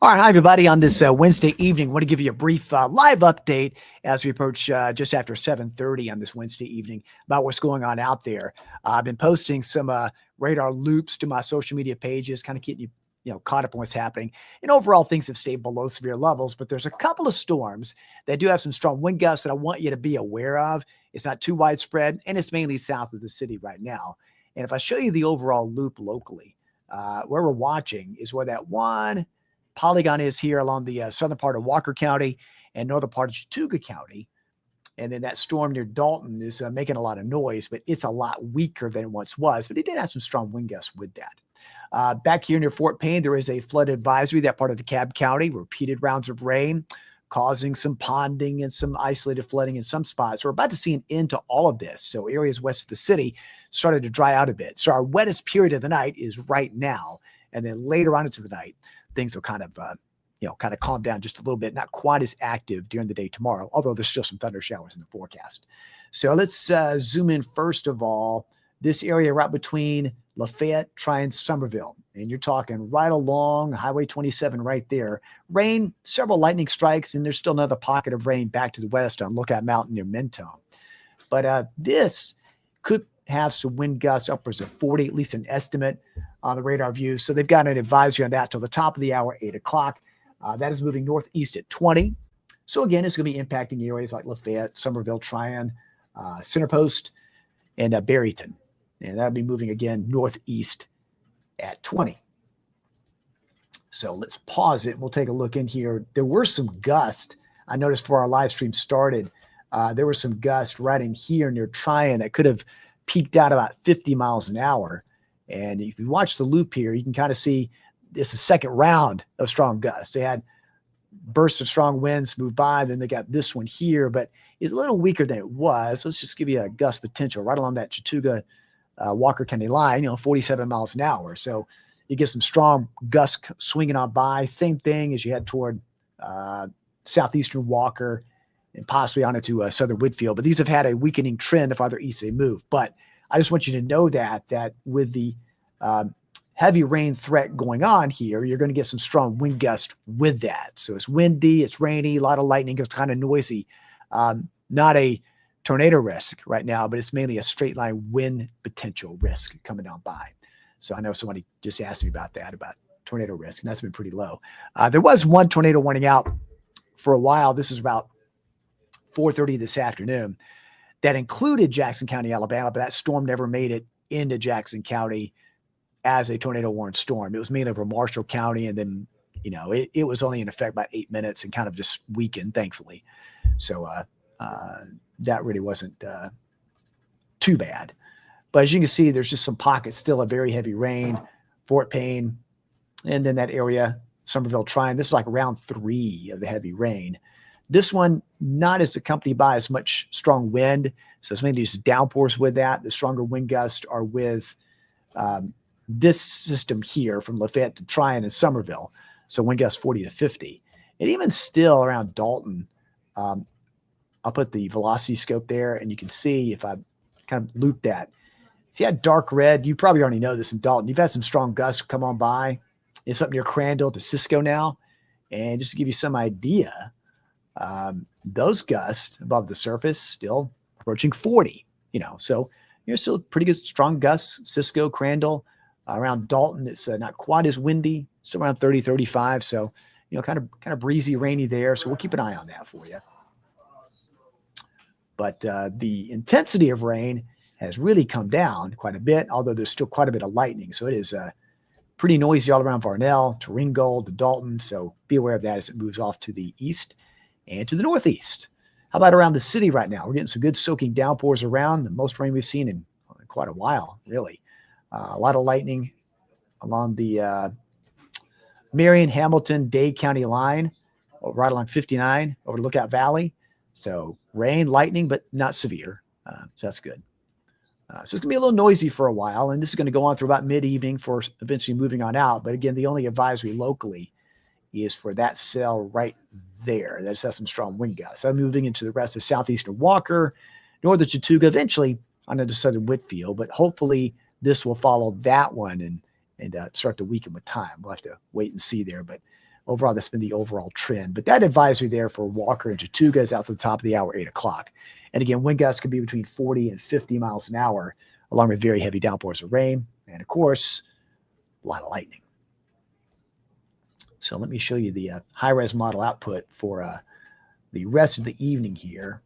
All right, hi everybody. On this Wednesday evening, I want to give you a brief live update as we approach just after 7:30 on this Wednesday evening about what's going on out there. I've been posting some radar loops to my social media pages, kind of getting you caught up on what's happening. And overall, things have stayed below severe levels, but there's a couple of storms that do have some strong wind gusts that I want you to be aware of. It's not too widespread, and it's mainly south of the city right now. And if I show you the overall loop locally, where we're watching is where that one polygon is here along the southern part of Walker County and northern part of Chattooga County. And then that storm near Dalton is making a lot of noise, but it's a lot weaker than it once was. But it did have some strong wind gusts with that. Back here near Fort Payne, there is a flood advisory, that part of DeKalb County, repeated rounds of rain causing some ponding and some isolated flooding in some spots. We're about to see an end to all of this. So areas west of the city started to dry out a bit. So our wettest period of the night is right now. And then later on into the night, things will kind of calm down just a little bit, not quite as active during the day tomorrow, although there's still some thunder showers in the forecast. So let's zoom in first of all, this area right between Lafayette, Tryon, Somerville. And you're talking right along Highway 27 right there. Rain, several lightning strikes, and there's still another pocket of rain back to the west on Lookout Mountain near Mentone. But this could have some wind gusts upwards of 40, at least an estimate on the radar view. So they've got an advisory on that till the top of the hour, 8 o'clock. That is moving northeast at 20. So again, it's going to be impacting areas like Lafayette, Somerville, Tryon, Center Post, and Barryton. And that'll be moving again northeast at 20. So let's pause it. We'll take a look in here. There were some gusts. I noticed before our live stream started, there were some gusts right in here near Tryon that could have peaked out about 50 miles an hour. And if you watch the loop here, you can kind of see it's a second round of strong gusts. They had bursts of strong winds move by, then they got this one here, but it's a little weaker than it was. Let's just give you a gust potential right along that Chattooga Walker County line, 47 miles an hour. So you get some strong gusts swinging on by. Same thing as you head toward southeastern Walker and possibly on into southern Whitfield. But these have had a weakening trend the farther east they move. But I just want you to know that with the heavy rain threat going on here, you're going to get some strong wind gusts with that. So it's windy, it's rainy, a lot of lightning, it's kind of noisy. Not a tornado risk right now, but it's mainly a straight line wind potential risk coming down by. So I know somebody just asked me about that, about tornado risk, and that's been pretty low. There was one tornado warning out for a while. This is about 4:30 this afternoon. That included Jackson County, Alabama, but that storm never made it into Jackson County as a tornado warned storm. It was made over Marshall County, and then, it was only in effect about 8 minutes and kind of just weakened, thankfully. So that really wasn't too bad. But as you can see, there's just some pockets still of very heavy rain, Fort Payne, and then that area, Somerville, Tryon. This is like round 3 of the heavy rain. This one, not as accompanied by as much strong wind. So it's mainly just downpours with that. The stronger wind gusts are with this system here from Lafayette to Tryon and Somerville. So wind gusts 40 to 50. And even still around Dalton, I'll put the velocity scope there, and you can see if I kind of loop that. See that dark red? You probably already know this in Dalton. You've had some strong gusts come on by. It's up near Crandall to Cisco now. And just to give you some idea, those gusts above the surface still approaching 40, so you're still pretty good, strong gusts, Cisco, Crandall, around Dalton. It's not quite as windy, still around 30, 35. So, kind of breezy, rainy there. So we'll keep an eye on that for you. But the intensity of rain has really come down quite a bit, although there's still quite a bit of lightning. So it is pretty noisy all around Varnell, to Ringgold, to Dalton. So be aware of that as it moves off to the east and to the northeast. How about around the city right now? We're getting some good soaking downpours around, the most rain we've seen in quite a while, really. A lot of lightning along the Marion, Hamilton, Dade County line, right along 59 over to Lookout Valley. So rain, lightning, but not severe. So that's good. So it's going to be a little noisy for a while, and this is going to go on through about mid-evening for eventually moving on out. But again, the only advisory locally is for that cell right there. That just has some strong wind gusts. I'm moving into the rest of southeastern Walker, northern Chattooga, eventually on into southern Whitfield, but hopefully this will follow that one and start to weaken with time. We'll have to wait and see there, but overall, that's been the overall trend. But that advisory there for Walker and Chattooga is out to the top of the hour, 8 o'clock. And again, wind gusts could be between 40 and 50 miles an hour, along with very heavy downpours of rain. And of course, a lot of lightning. So let me show you the high-res model output for the rest of the evening here.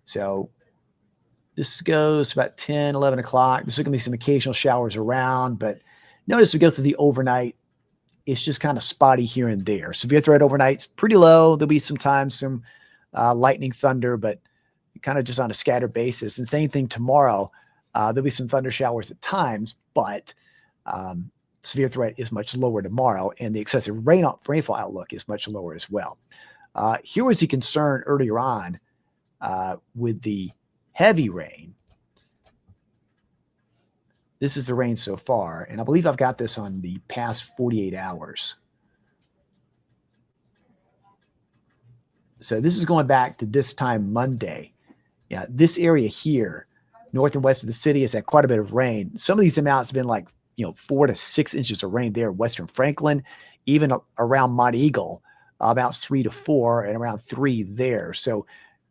So this goes about 10, 11 o'clock. There's going to be some occasional showers around, but notice we go through the overnight. It's just kind of spotty here and there. Severe threat overnight's pretty low. There'll be sometimes some lightning, thunder, but kind of just on a scattered basis. And same thing tomorrow. There'll be some thunder showers at times, but severe threat is much lower tomorrow, and the excessive rainfall outlook is much lower as well. Here was the concern earlier on with the heavy rain. This is the rain so far, and I believe I've got this on the past 48 hours. So this is going back to this time Monday. Yeah, this area here, north and west of the city, has had quite a bit of rain. Some of these amounts have been like 4 to 6 inches of rain there in Western Franklin, even around Mont Eagle, about 3 to 4 and around 3 there. So,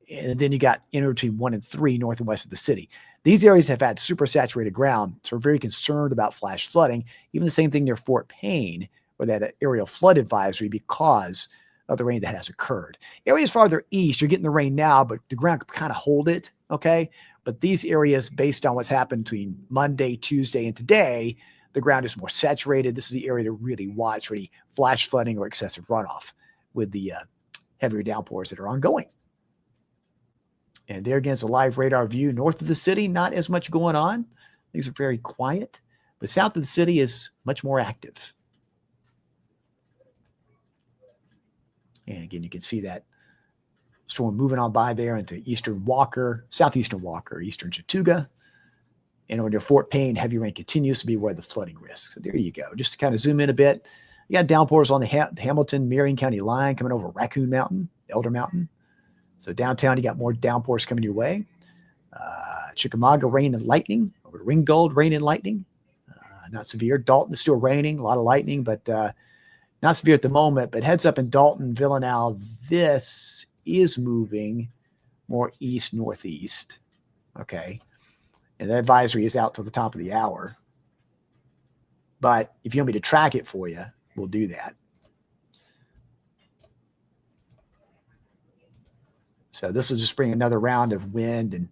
and then you got in between 1 and 3 north and west of the city. These areas have had super saturated ground, so we're very concerned about flash flooding. Even the same thing near Fort Payne, where that aerial flood advisory because of the rain that has occurred. Areas farther east, you're getting the rain now, but the ground can kind of hold it, okay? But these areas, based on what's happened between Monday, Tuesday, and today, the ground is more saturated. This is the area to really watch for any flash flooding or excessive runoff with the heavier downpours that are ongoing. And there again is a live radar view north of the city. Not as much going on. Things are very quiet. But south of the city is much more active. And again, you can see that storm moving on by there into eastern Walker, southeastern Walker, eastern Chattooga. And over near Fort Payne, heavy rain continues to be where the flooding risk. So there you go. Just to kind of zoom in a bit, you got downpours on the Hamilton, Marion County line coming over Raccoon Mountain, Elder Mountain. So downtown, you got more downpours coming your way. Chickamauga, rain and lightning. Over to Ringgold, rain and lightning. Not severe. Dalton is still raining, a lot of lightning, but not severe at the moment. But heads up in Dalton, Villanelle, this is moving more east-northeast. Okay. And that advisory is out to the top of the hour. But if you want me to track it for you, we'll do that. So this will just bring another round of wind and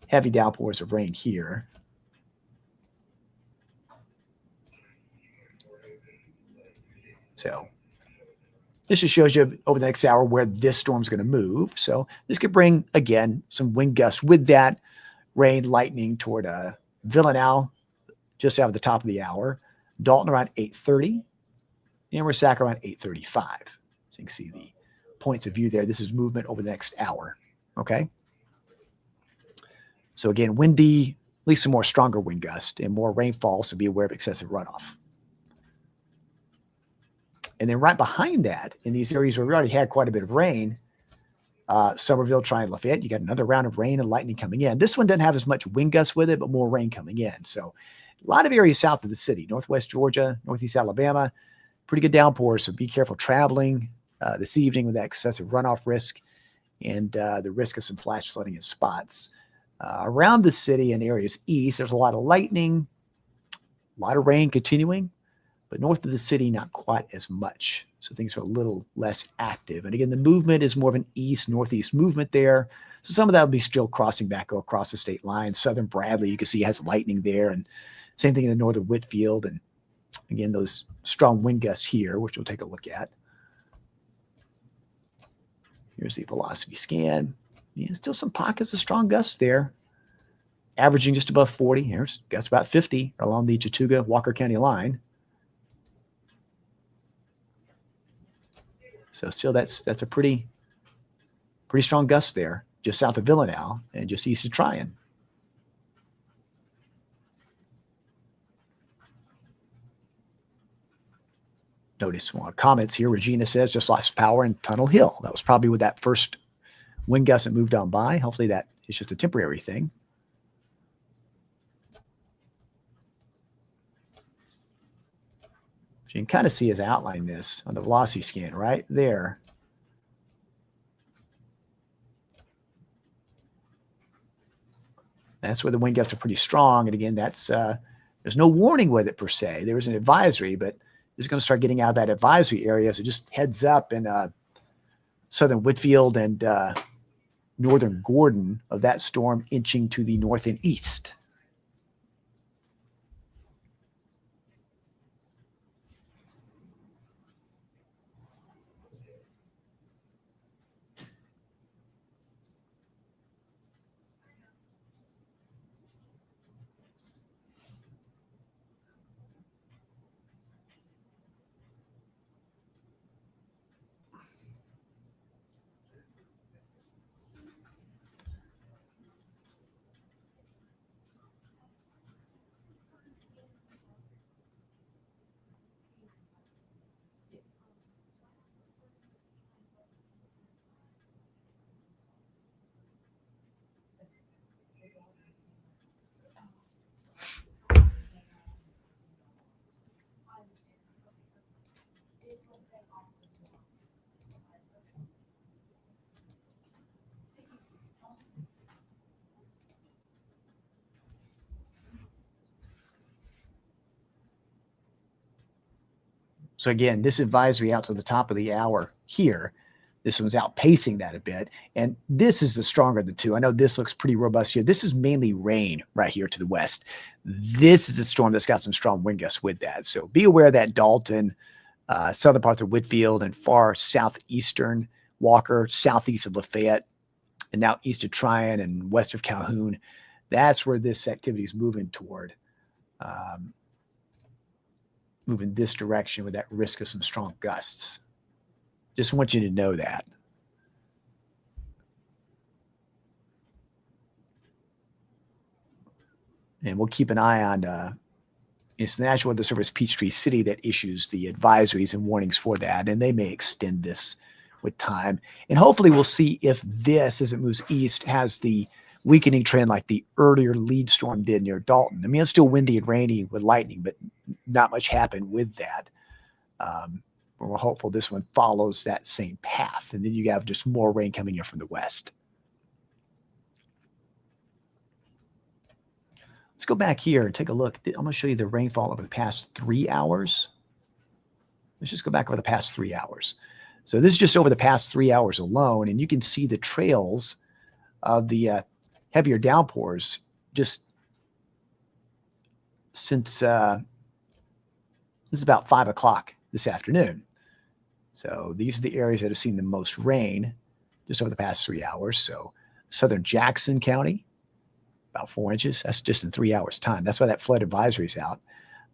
heavy downpours of rain here. So this just shows you over the next hour where this storm's going to move. So this could bring, again, some wind gusts with that rain, lightning toward Villanelle just out of the top of the hour. Dalton around 8:30. And Resaca around 8:35. So you can see the points of view there. This is movement over the next hour. Okay. So again, windy, at least some more stronger wind gust and more rainfall. So be aware of excessive runoff. And then right behind that, in these areas where we already had quite a bit of rain, Somerville, Tryon, Lafayette, you got another round of rain and lightning coming in. This one doesn't have as much wind gusts with it, but more rain coming in. So a lot of areas south of the city, northwest Georgia, northeast Alabama, pretty good downpours. So be careful traveling this evening with that excessive runoff risk and the risk of some flash flooding in spots. Around the city and areas east, there's a lot of lightning, a lot of rain continuing. But north of the city, not quite as much. So things are a little less active. And again, the movement is more of an east-northeast movement there. So some of that will be still crossing back across the state line. Southern Bradley, you can see, has lightning there. And same thing in the northern Whitfield. And again, those strong wind gusts here, which we'll take a look at. Here's the velocity scan. Yeah, still some pockets of strong gusts there. Averaging just above 40. Here's gusts about 50 along the Chattooga-Walker County line. So still that's a pretty strong gust there, just south of Villanelle and just east of Tryon. Notice some comments here. Regina says just lost power in Tunnel Hill. That was probably with that first wind gust that moved on by. Hopefully that is just a temporary thing. You can kind of see us outline this on the velocity scan right there. That's where the wind gusts are pretty strong. And again, that's there's no warning with it per se. There's an advisory, but it's going to start getting out of that advisory area as it just heads up in southern Whitfield and northern Gordon of that storm inching to the north and east. So again, this advisory out to the top of the hour here. This one's outpacing that a bit. And this is the stronger of the two. I know this looks pretty robust here. This is mainly rain right here to the west. This is a storm that's got some strong wind gusts with that. So be aware that Dalton, southern parts of Whitfield, and far southeastern Walker, southeast of Lafayette, and now east of Tryon and west of Calhoun. That's where this activity is moving toward. Moving this direction with that risk of some strong gusts. Just want you to know that. And we'll keep an eye on it's the National Weather Service Peachtree City that issues the advisories and warnings for that, and they may extend this with time. And hopefully we'll see if this, as it moves east, has the weakening trend like the earlier lead storm did near Dalton. I mean, it's still windy and rainy with lightning, but not much happened with that. We're hopeful this one follows that same path, and then you have just more rain coming in from the west. Let's go back here and take a look. I'm going to show you the rainfall over the past 3 hours. Let's just go back over the past 3 hours. So this is just over the past 3 hours alone, and you can see the trails of the heavier downpours just since this is about 5 o'clock this afternoon. So these are the areas that have seen the most rain just over the past 3 hours. So southern Jackson County, about 4 inches. That's just in 3 hours' time. That's why that flood advisory is out.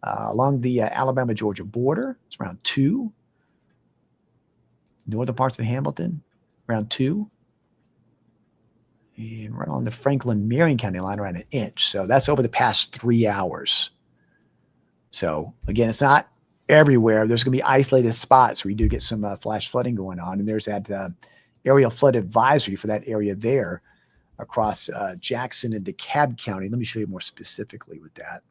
Along the Alabama-Georgia border, it's around 2. Northern parts of Hamilton, around 2. And right on the Franklin-Marion County line, around 1 inch. So that's over the past 3 hours. So again, it's not everywhere. There's going to be isolated spots where you do get some flash flooding going on. And there's that aerial flood advisory for that area there across Jackson and DeKalb County. Let me show you more specifically with that.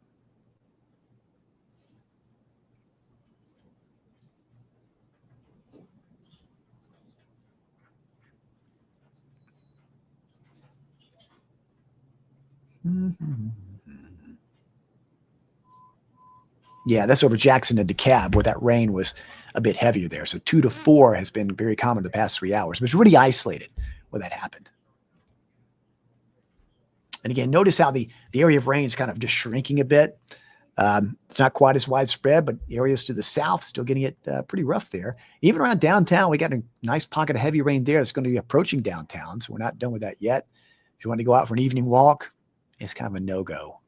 Yeah, that's over Jackson and DeKalb, where that rain was a bit heavier there. So 2 to 4 has been very common the past 3 hours, but it's really isolated where that happened. And again, notice how the area of rain is kind of just shrinking a bit. It's not quite as widespread, but areas to the south still getting it pretty rough there. Even around downtown, we got a nice pocket of heavy rain there. It's going to be approaching downtown, so we're not done with that yet. If you want to go out for an evening walk, it's kind of a no-go.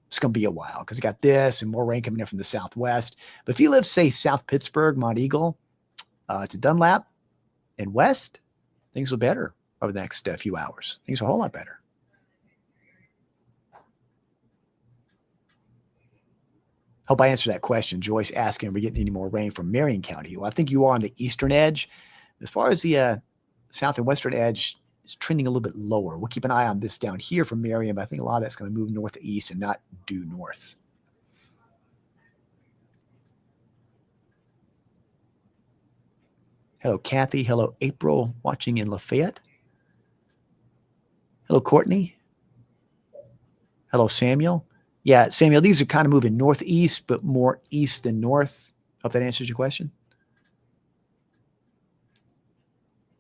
It's going to be a while because you got this and more rain coming in from the southwest. But if you live, say, South Pittsburgh, Mont Eagle, to Dunlap and west, things are better over the next few hours. Things are a whole lot better. Hope I answered that question. Joyce asking, are we getting any more rain from Marion County? Well, I think you are on the eastern edge. As far as the south and western edge, it's trending a little bit lower. We'll keep an eye on this down here from Marion, but I think a lot of that's going to move northeast and not due north. Hello, Kathy. Hello, April, watching in Lafayette. Hello, Courtney. Hello, Samuel. Yeah, Samuel, these are kind of moving northeast, but more east than north. Hope that answers your question.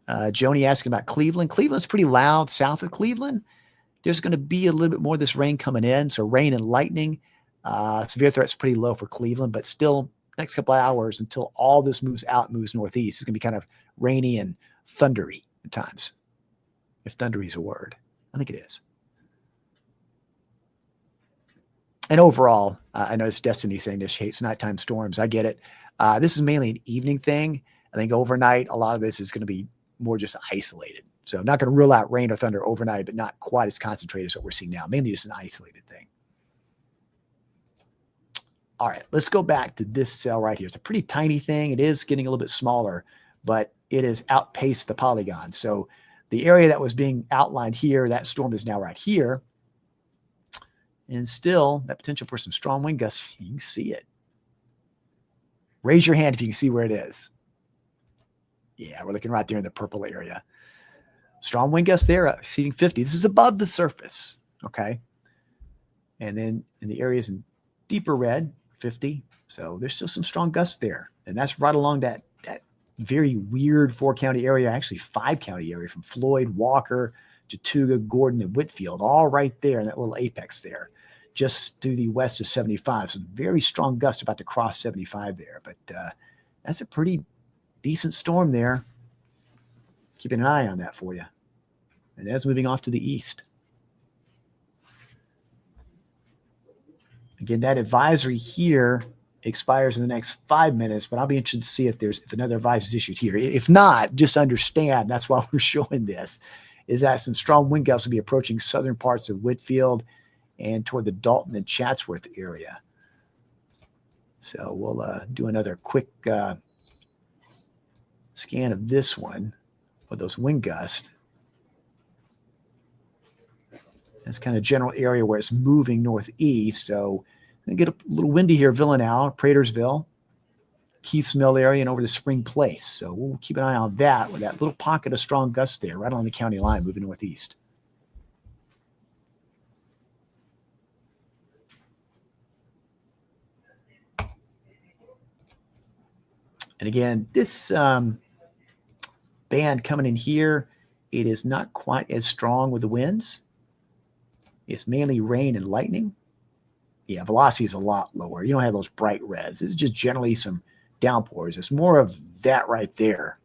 Joni asking about Cleveland. Cleveland's pretty loud south of Cleveland. There's going to be a little bit more of this rain coming in. So rain and lightning. Severe threat's pretty low for Cleveland, but still next couple of hours until all this moves out, moves northeast, it's going to be kind of rainy and thundery at times. If thundery is a word. I think it is. And overall, I noticed Destiny saying this hates nighttime storms. I get it. This is mainly an evening thing. I think overnight, a lot of this is going to be more just isolated. So I'm not going to rule out rain or thunder overnight, but not quite as concentrated as what we're seeing now. Mainly just an isolated thing. All right, let's go back to this cell right here. It's a pretty tiny thing. It is getting a little bit smaller, but it has outpaced the polygon. So the area that was being outlined here, that storm is now right here. And still, that potential for some strong wind gusts, you can see it. Raise your hand if you can see where it is. Yeah, we're looking right there in the purple area. Strong wind gusts there, exceeding 50. This is above the surface, okay? And then in the areas in deeper red, 50. So there's still some strong gusts there. And that's right along that very weird 4-county area, actually 5-county area from Floyd, Walker, Chattooga, Gordon, and Whitfield, all right there in that little apex there, just to the west of 75. Some very strong gusts about to cross 75 there. But that's a pretty decent storm there. Keeping an eye on that for you. And that's moving off to the east. Again, that advisory here expires in the next 5 minutes, but I'll be interested to see if another advisory is issued here. If not, just understand that's why we're showing this, is that some strong wind gusts will be approaching southern parts of Whitfield and toward the Dalton and Chatsworth area. So we'll do another quick scan of this one with those wind gusts. That's kind of general area where it's moving northeast. So I'm going to get a little windy here, Villanelle, Pratersville, Keith's Mill area, and over to Spring Place. So we'll keep an eye on that with that little pocket of strong gusts there right on the county line moving northeast. And again, this band coming in here, it is not quite as strong with the winds. It's mainly rain and lightning. Yeah, velocity is a lot lower. You don't have those bright reds. It's just generally some downpours. It's more of that right there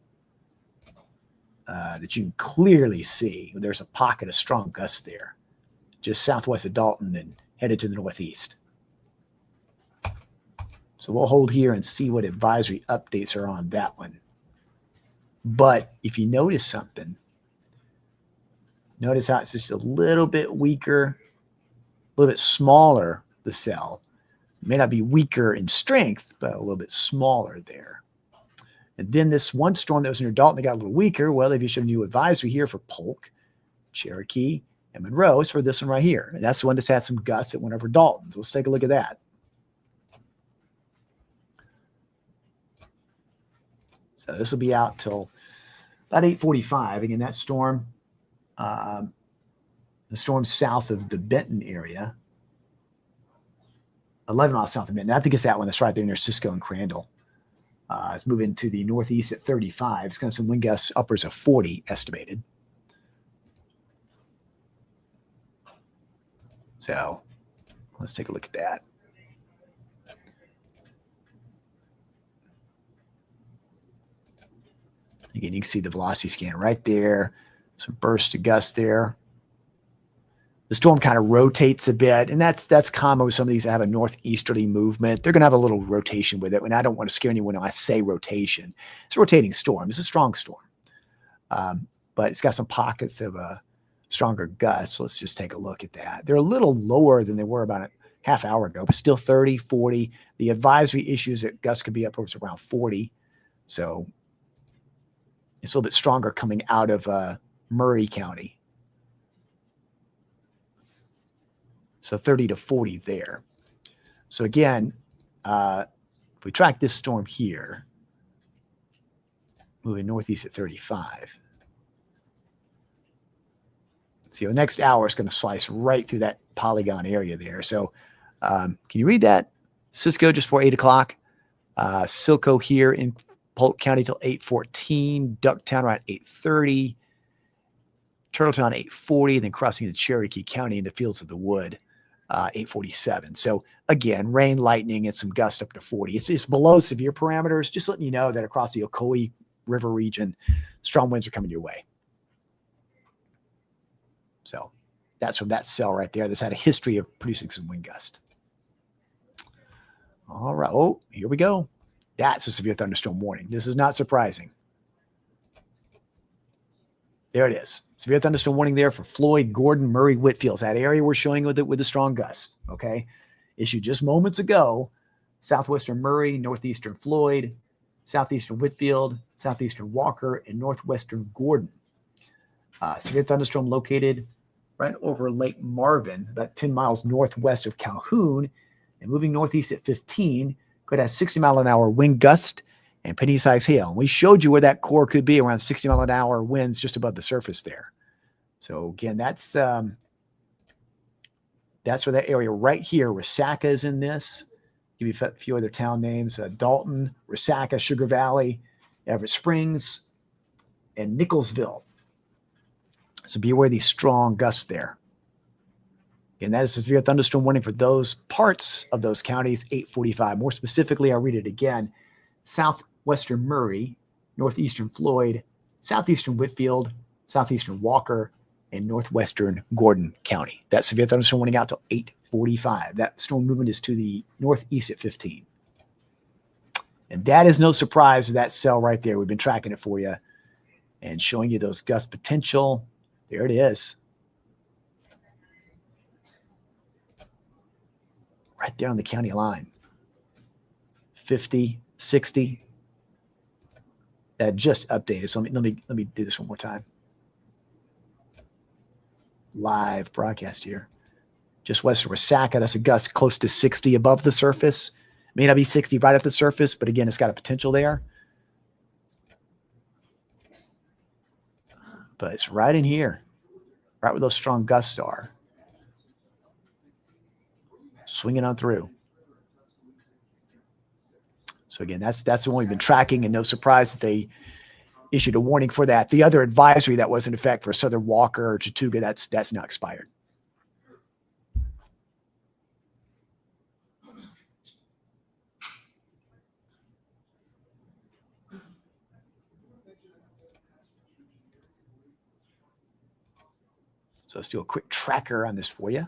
that you can clearly see. There's a pocket of strong gusts there, just southwest of Dalton and headed to the northeast. So we'll hold here and see what advisory updates are on that one. But if you notice something, notice how it's just a little bit weaker, a little bit smaller, the cell. It may not be weaker in strength, but a little bit smaller there. And then this one storm that was near Dalton that got a little weaker, well, they've issued a new advisory here for Polk, Cherokee, and Monroe. It's for this one right here. And that's the one that's had some gusts that went over Dalton. So let's take a look at that. So this will be out till about 8:45. Again, that storm, the storm south of the Benton area, 11 miles south of Benton. I think it's that one that's right there near Cisco and Crandall. It's moving to the northeast at 35. It's got some wind gusts upwards of 40 estimated. So let's take a look at that. Again, you can see the velocity scan right there. Some bursts of gusts there. The storm kind of rotates a bit, and that's common with some of these that have a northeasterly movement. They're going to have a little rotation with it, and I don't want to scare anyone when I say rotation. It's a rotating storm. It's a strong storm, but it's got some pockets of stronger gusts. So let's just take a look at that. They're a little lower than they were about a half hour ago, but still 30, 40. The advisory issues that gusts could be upwards around 40. So it's a little bit stronger coming out of Murray County. So 30 to 40 there. So again, if we track this storm here, moving northeast at 35. See, the next hour is going to slice right through that polygon area there. So can you read that? Cisco just before 8 o'clock. Silco here in Polk County till 8:14. Ducktown around 8:30. Turtletown 8:40. Then crossing into Cherokee County into Fields of the Wood 8:47. So again, rain, lightning, and some gusts up to 40. It's below severe parameters. Just letting you know that across the Ocoee River region, strong winds are coming your way. So that's from that cell right there. That's had a history of producing some wind gust. All right. Oh, here we go. That's a severe thunderstorm warning. This is not surprising. There it is. Severe thunderstorm warning there for Floyd, Gordon, Murray, Whitfield. That area we're showing with the strong gusts. Okay. Issued just moments ago. Southwestern Murray, northeastern Floyd, southeastern Whitfield, southeastern Walker, and northwestern Gordon. Severe thunderstorm located right over Lake Marvin, about 10 miles northwest of Calhoun, and moving northeast at 15. Could have 60-mile-an-hour wind gust and penny-sized hail. And we showed you where that core could be, around 60-mile-an-hour winds just above the surface there. So again, that's where that area right here. Resaca is in this. Give you a few other town names: Dalton, Resaca, Sugar Valley, Everett Springs, and Nicholsville. So be aware of these strong gusts there. And that is a severe thunderstorm warning for those parts of those counties, 8:45. More specifically, I'll read it again. Southwestern Murray, northeastern Floyd, southeastern Whitfield, southeastern Walker, and northwestern Gordon County. That severe thunderstorm warning out till 8:45. That storm movement is to the northeast at 15. And that is no surprise to that cell right there. We've been tracking it for you and showing you those gust potential. There it is. Right there on the county line. 50, 60. That just updated. So let me do this one more time. Live broadcast here. Just west of Resaca. That's a gust close to 60 above the surface. May not be 60 right at the surface, but again, it's got a potential there. But it's right in here. Right where those strong gusts are. Swinging on through. So again, that's the one we've been tracking, and no surprise that they issued a warning for that. The other advisory that was in effect for Southern Walker or Chattooga, that's now expired. So let's do a quick tracker on this for you.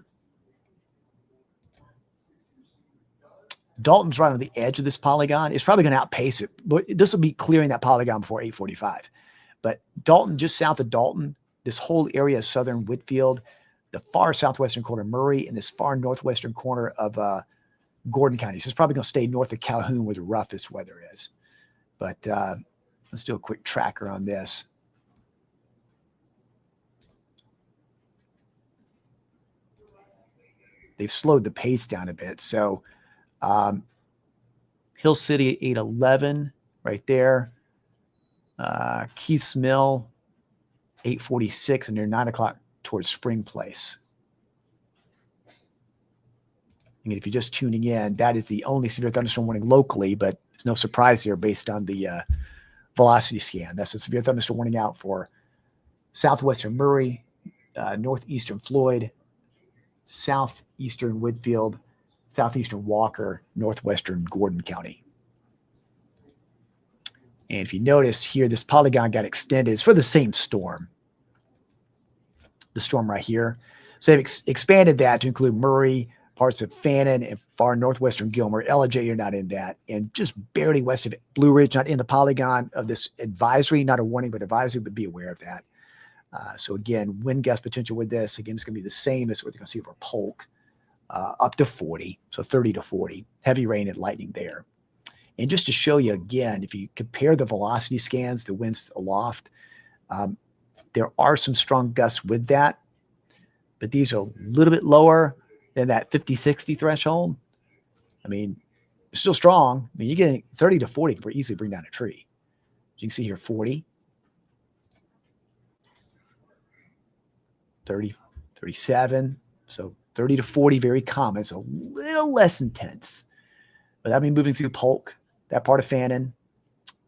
Dalton's right on the edge of this polygon. It's probably going to outpace it, but this will be clearing that polygon before 8:45. But Dalton, just south of Dalton, this whole area of southern Whitfield, the far southwestern corner of Murray, and this far northwestern corner of Gordon County. So it's probably going to stay north of Calhoun where the roughest weather is. But let's do a quick tracker on this. They've slowed the pace down a bit. So Hill City 811 right there. Keith's Mill 846, and they're 9 o'clock towards Spring Place. And if you're just tuning in, that is the only severe thunderstorm warning locally, but there's no surprise here based on the velocity scan. That's a severe thunderstorm warning out for southwestern Murray, northeastern Floyd, southeastern Whitfield, southeastern Walker, northwestern Gordon County. And if you notice here, this polygon got extended. It's for the same storm. The storm right here. So they've expanded that to include Murray, parts of Fannin, and far northwestern Gilmer. Ellijay, you're not in that. And just barely west of Blue Ridge, not in the polygon of this advisory, not a warning, but advisory, but be aware of that. So again, wind gust potential with this, again, it's going to be the same as what you're going to see for Polk, up to 40, so 30 to 40. Heavy rain and lightning there. And just to show you again, if you compare the velocity scans, the winds aloft, there are some strong gusts with that, but these are a little bit lower than that 50, 60 threshold. I mean, it's still strong. I mean, you're getting 30 to 40 can pretty easily bring down a tree. you can see here, 40, 30, 37. So 30 to 40, very common. It's a little less intense. But that'll be moving through Polk, that part of Fannin,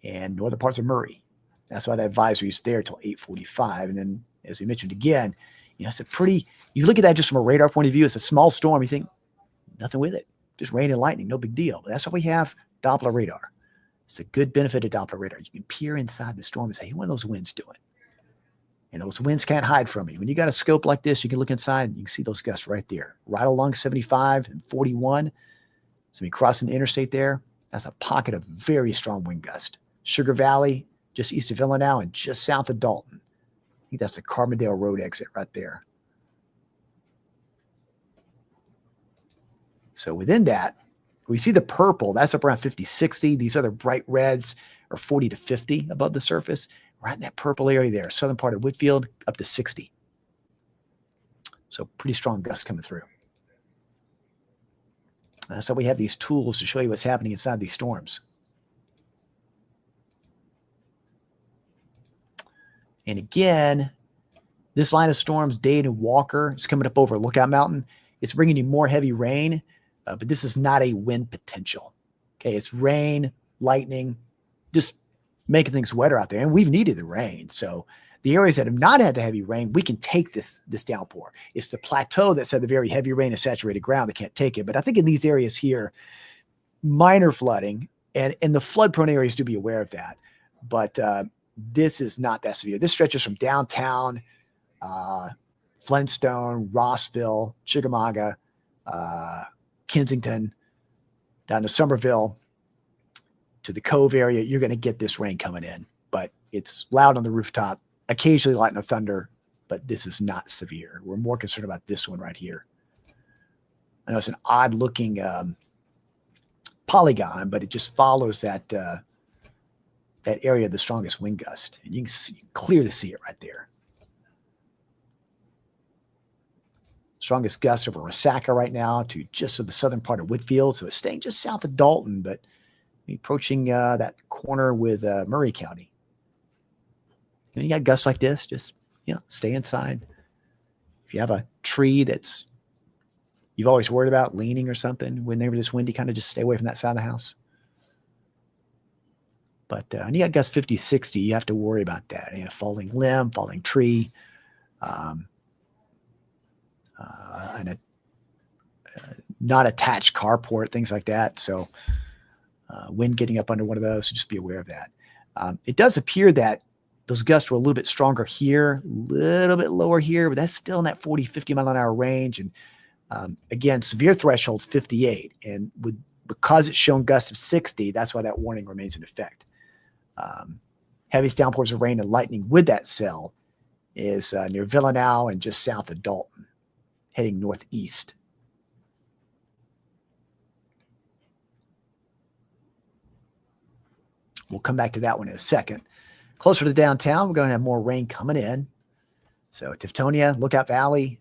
and northern parts of Murray. That's why that advisory is there till 8:45. And then, as we mentioned again, it's a pretty, you look at that just from a radar point of view, it's a small storm. You think, nothing with it. Just rain and lightning, no big deal. But that's why we have Doppler radar. It's a good benefit of Doppler radar. You can peer inside the storm and say, hey, what are those winds doing? And those winds can't hide from you. When you got a scope like this, you can look inside and you can see those gusts right there, right along 75 and 41. So we crossing the interstate there. That's a pocket of very strong wind gust. Sugar Valley, just east of Illinois and just south of Dalton. I think that's the Carbondale Road exit right there. So within that, we see the purple. That's up around 50, 60. These other bright reds are 40 to 50 above the surface. Right in that purple area there, southern part of Whitfield, up to 60. So pretty strong gusts coming through. So we have these tools to show you what's happening inside these storms. And again, this line of storms, Dade and Walker, is coming up over Lookout Mountain. It's bringing you more heavy rain, but this is not a wind potential. Okay, it's rain, lightning, just making things wetter out there. And we've needed the rain. So the areas that have not had the heavy rain, we can take this downpour. It's the plateau that's had the very heavy rain and saturated ground that can't take it. But I think in these areas here, minor flooding, and in the flood-prone areas, do be aware of that. But this is not that severe. This stretches from downtown, Flintstone, Rossville, Chickamauga, Kensington, down to Somerville, to the Cove area. You're going to get this rain coming in. But it's loud on the rooftop, occasionally lightning or thunder, but this is not severe. We're more concerned about this one right here. I know it's an odd looking polygon, but it just follows that that area of the strongest wind gust. And you can see, clearly see it right there. Strongest gust over Resaca right now to just to the southern part of Whitfield. So it's staying just south of Dalton, but approaching that corner with Murray County. And you got gusts like this, just stay inside. If you have a tree that's you've always worried about leaning or something when they were just windy, kind of just stay away from that side of the house. But and you got gusts 50, 60, you have to worry about that. Falling limb, falling tree, and a not attached carport, things like that. So wind getting up under one of those, so just be aware of that. It does appear that those gusts were a little bit stronger here, a little bit lower here, but that's still in that 40, 50 mile an hour range. And again, severe threshold's 58. And because it's shown gusts of 60, that's why that warning remains in effect. Heaviest downpours of rain and lightning with that cell is near Villanelle and just south of Dalton, heading northeast. We'll come back to that one in a second. Closer to downtown, we're going to have more rain coming in. So Tiftonia, Lookout Valley,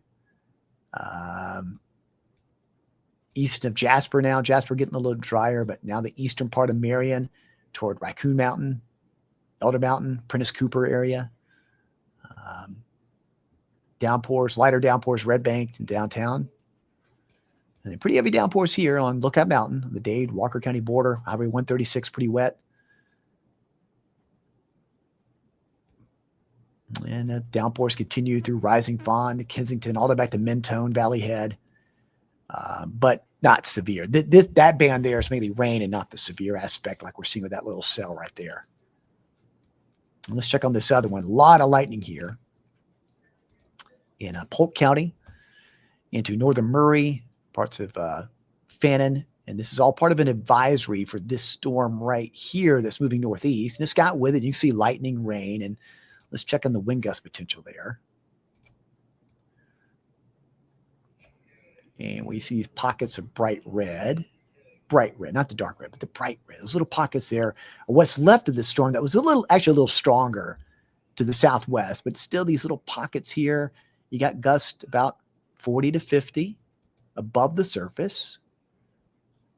east of Jasper now. Jasper getting a little drier, but now the eastern part of Marion toward Raccoon Mountain, Elder Mountain, Prentice Cooper area. Downpours, lighter downpours, Red Bank and downtown. And then pretty heavy downpours here on Lookout Mountain, the Dade, Walker County border. Highway 136, pretty wet. And the downpours continue through Rising Fawn to Kensington, all the way back to Mentone, Valley Head, but not severe. That band there is mainly rain and not the severe aspect like we're seeing with that little cell right there. And let's check on this other one. A lot of lightning here in Polk County, into northern Murray, parts of Fannin. And this is all part of an advisory for this storm right here that's moving northeast. And it's got with it, you can see lightning, rain, and let's check on the wind gust potential there. And we see these pockets of bright red, not the dark red, but the bright red. Those little pockets there are what's left of the storm that was actually a little stronger to the southwest, but still these little pockets here. You got gusts about 40 to 50 above the surface.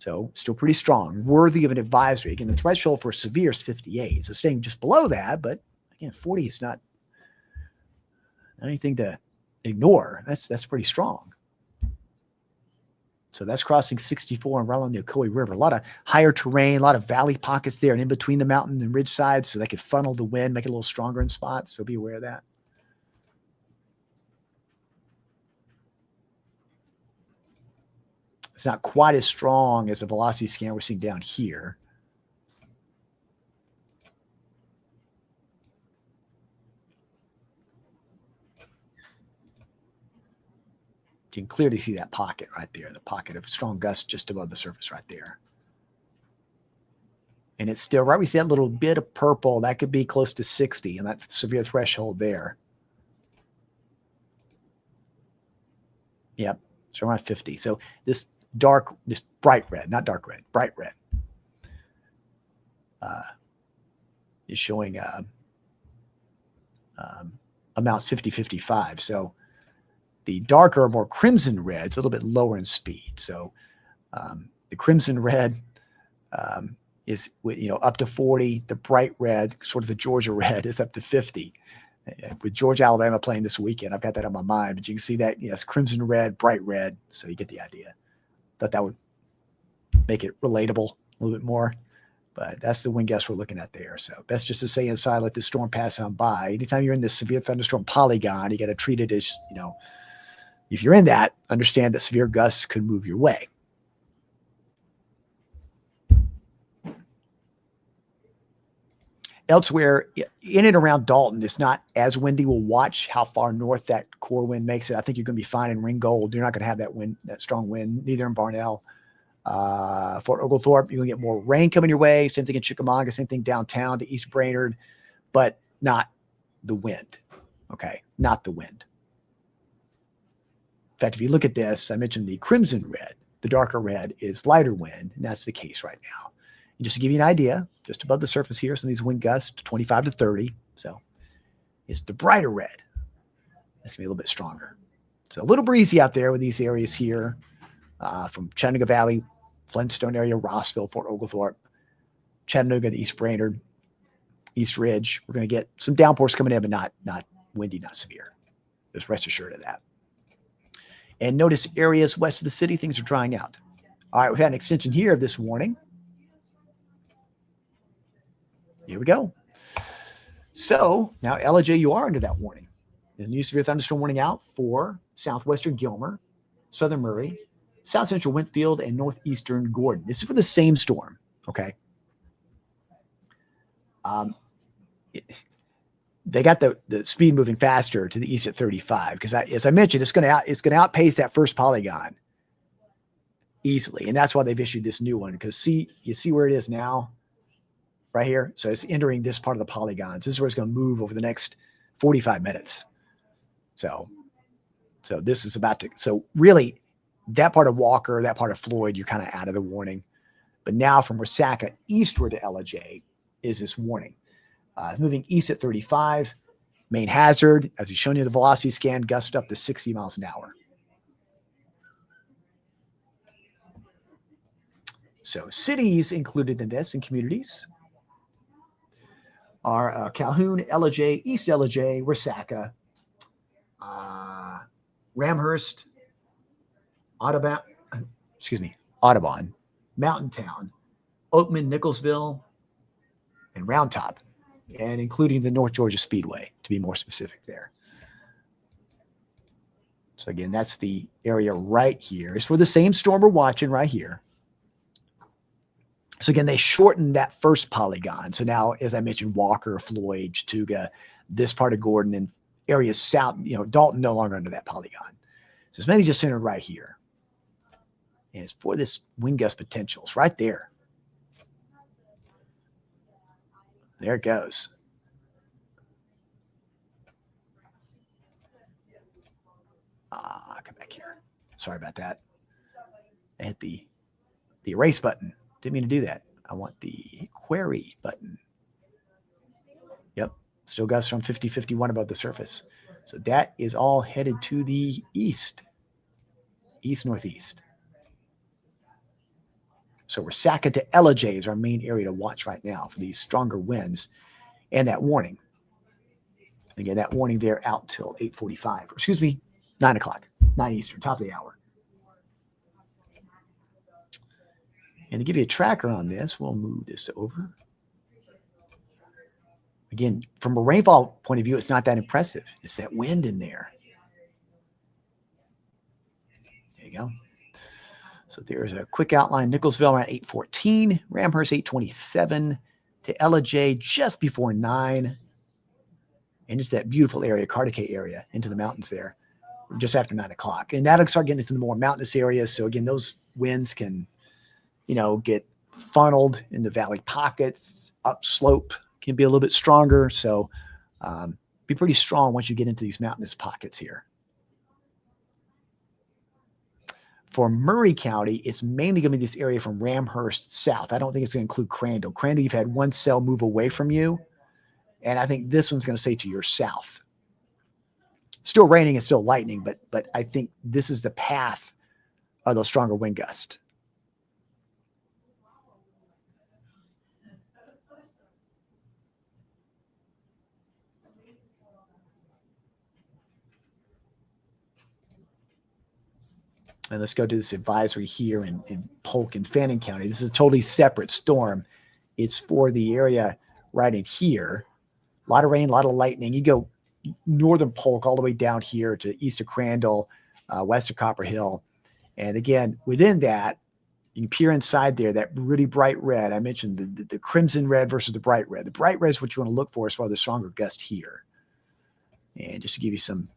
So still pretty strong, worthy of an advisory. Again, the threshold for severe is 58. So staying just below that, but again, 40 is not anything to ignore. That's pretty strong. So that's crossing 64 and right along the Ocoee River. A lot of higher terrain, a lot of valley pockets there and in between the mountain and ridge sides, so they could funnel the wind, make it a little stronger in spots. So be aware of that. It's not quite as strong as the velocity scan we're seeing down here. You can clearly see that pocket right there, the pocket of strong gusts just above the surface right there. And it's still right. We see that little bit of purple. That could be close to 60 and that severe threshold there. Yep, it's around 50. So this bright red, not dark red, bright red, is showing amounts 50, 55. So the darker, more crimson red, it's a little bit lower in speed. So the crimson red is up to 40. The bright red, sort of the Georgia red, is up to 50. With Georgia, Alabama playing this weekend, I've got that on my mind. But you can see that, yes, crimson red, bright red. So you get the idea. Thought that would make it relatable a little bit more. But that's the wind gust we're looking at there. So best just to stay inside, let the storm pass on by. Anytime you're in this severe thunderstorm polygon, you got to treat it as, if you're in that, understand that severe gusts could move your way. Elsewhere, in and around Dalton, it's not as windy. We'll watch how far north that core wind makes it. I think you're going to be fine in Ringgold. You're not going to have that strong wind, neither in Barnell. Fort Oglethorpe, you're going to get more rain coming your way. Same thing in Chickamauga, same thing downtown to East Brainerd, but not the wind. Okay, not the wind. In fact, if you look at this, I mentioned the crimson red. The darker red is lighter wind, and that's the case right now. And just to give you an idea, just above the surface here, some of these wind gusts, 25 to 30. So it's the brighter red. It's going to be a little bit stronger. So a little breezy out there with these areas here from Chattanooga Valley, Flintstone area, Rossville, Fort Oglethorpe, Chattanooga to East Brainerd, East Ridge. We're going to get some downpours coming in, but not windy, not severe. Just rest assured of that. And notice areas west of the city, things are drying out. All right, we've had an extension here of this warning. Here we go. So now LJ, you are under that warning. The new severe thunderstorm warning out for southwestern Gilmer, southern Murray, south central Winfield, and northeastern Gordon. This is for the same storm. Okay. They got the speed moving faster to the east at 35 because, as I mentioned, it's going to outpace that first polygon easily, and that's why they've issued this new one. Because you see where it is now, right here. So it's entering this part of the polygons. This is where it's going to move over the next 45 minutes. So this is about to. So really, that part of Walker, that part of Floyd, you're kind of out of the warning. But now from Resaca eastward to LJ is this warning. Moving east at 35, main hazard, as we've shown you the velocity scan, gust up to 60 miles an hour. So cities included in this and communities are Calhoun, LJ, East LJ, Resaca, Ramhurst, Audubon, Mountain Town, Oakman, Nicholsville, and Round Top, and including the North Georgia Speedway, to be more specific there. So again, that's the area right here. It's for the same storm we're watching right here. So again, they shortened that first polygon. So now, as I mentioned, Walker, Floyd, Chattooga, this part of Gordon, and areas south, Dalton no longer under that polygon. So it's maybe just centered right here. And it's for this wind gust potential. It's right there. There it goes. Come back here. Sorry about that. I hit the erase button. Didn't mean to do that. I want the query button. Yep. Still gusts from 50, 51 above the surface. So that is all headed to the east, northeast. So Resaca to Ellijay is our main area to watch right now for these stronger winds and that warning. Again, that warning there out till 8:45, or excuse me, 9 o'clock, 9 Eastern, top of the hour. And to give you a tracker on this, we'll move this over. Again, from a rainfall point of view, it's not that impressive. It's that wind in there. There you go. So there's a quick outline. Nicholsville around 8:14, Ramhurst 8:27, to Ellijay just before 9, and into that beautiful area, Cartacay area, into the mountains there, just after 9 o'clock. And that'll start getting into the more mountainous areas. So again, those winds can, get funneled in the valley pockets. Upslope can be a little bit stronger. So be pretty strong once you get into these mountainous pockets here. For Murray County, it's mainly going to be this area from Ramhurst south. I don't think it's going to include Crandall. Crandall, you've had one cell move away from you. And I think this one's going to stay to your south. Still raining and still lightning, but I think this is the path of those stronger wind gusts. And let's go to this advisory here in Polk and Fannin County. This is a totally separate storm. It's for the area right in here. A lot of rain, a lot of lightning. You go northern Polk all the way down here to east of Crandall, west of Copper Hill. And again, within that, you can peer inside there, that really bright red. I mentioned the crimson red versus the bright red. The bright red is what you want to look for as far as the stronger gust here. And just to give you some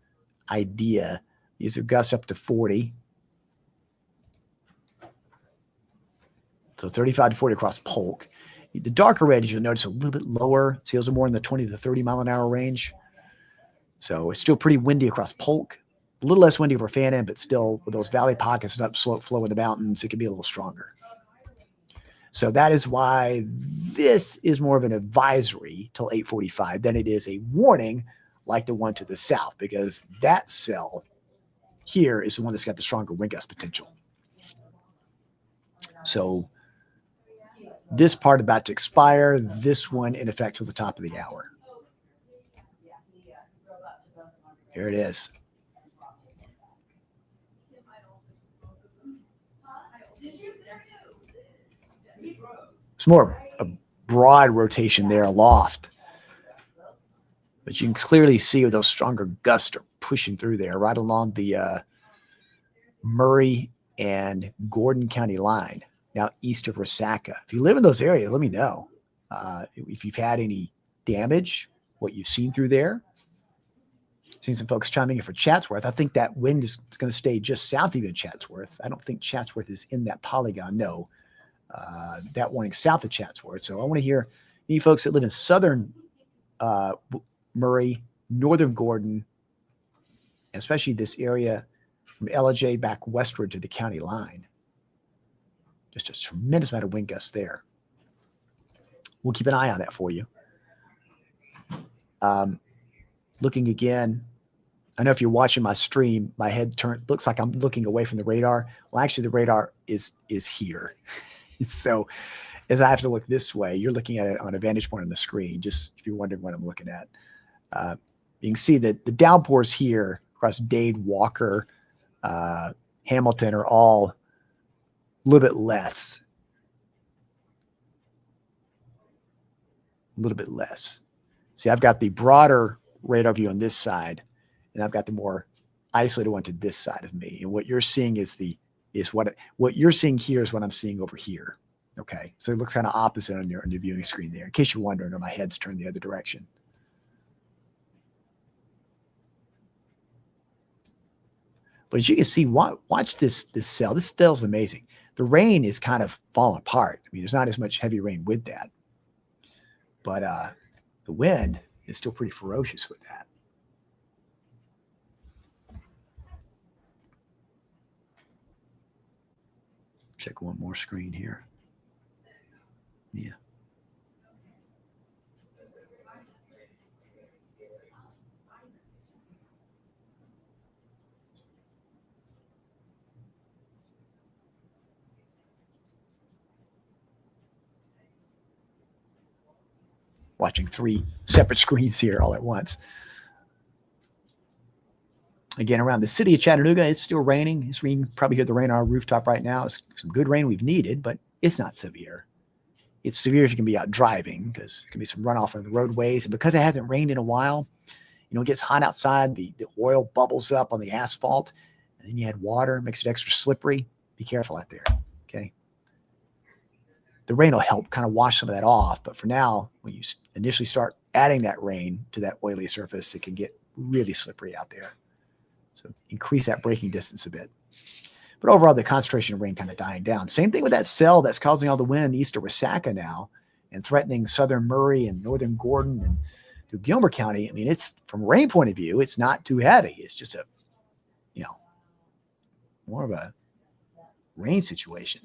idea, these are gusts up to 40. So 35 to 40 across Polk. The darker red, as you'll notice, a little bit lower. See, those are more in the 20 to 30 mile an hour range. So it's still pretty windy across Polk. A little less windy over Fannin, but still with those valley pockets and upslope flow in the mountains, it can be a little stronger. So that is why this is more of an advisory till 8:45 than it is a warning like the one to the south, because that cell here is the one that's got the stronger wind gust potential. So this part about to expire, this one in effect till the top of the hour. Here it is. It's more a broad rotation there aloft. But you can clearly see where those stronger gusts are pushing through there, right along the Murray and Gordon County line, now east of Resaca. If you live in those areas, let me know if you've had any damage, what you've seen through there. Seen some folks chiming in for Chatsworth. I think that wind is going to stay just south of Chatsworth. I don't think Chatsworth is in that polygon. No, that warning south of Chatsworth. So I want to hear any folks that live in southern Murray, northern Gordon, and especially this area from Ellijay back westward to the county line. Just a tremendous amount of wind gusts there. We'll keep an eye on that for you. Looking again, I know if you're watching my stream, my head looks like I'm looking away from the radar. Well, actually, the radar is here. So as I have to look this way, you're looking at it on a vantage point on the screen, just if you're wondering what I'm looking at. You can see that the downpours here across Dade, Walker, Hamilton are all a little bit less. A little bit less. See, I've got the broader radar view on this side, and I've got the more isolated one to this side of me. And what you're seeing is what you're seeing here is what I'm seeing over here. Okay, so it looks kind of opposite on your viewing screen there. In case you're wondering, or my head's turned the other direction. But as you can see, watch this cell. This cell's amazing. The rain is kind of falling apart. I mean, there's not as much heavy rain with that. But the wind is still pretty ferocious with that. Check one more screen here. Yeah. watching 3 separate screens here all at once. Again, around the city of Chattanooga, it's still raining. It's raining. Probably hear the rain on our rooftop right now. It's some good rain we've needed, but it's not severe. It's severe if you can be out driving because there can be some runoff on the roadways. And because it hasn't rained in a while, it gets hot outside. The oil bubbles up on the asphalt. And then you add water, makes it extra slippery. Be careful out there, okay? The rain will help kind of wash some of that off. But for now, when you initially start adding that rain to that oily surface, it can get really slippery out there. So increase that braking distance a bit. But overall, the concentration of rain kind of dying down. Same thing with that cell that's causing all the wind east of Resaca now and threatening southern Murray and northern Gordon and through Gilmer County. I mean, it's from a rain point of view, it's not too heavy. It's just a, more of a rain situation.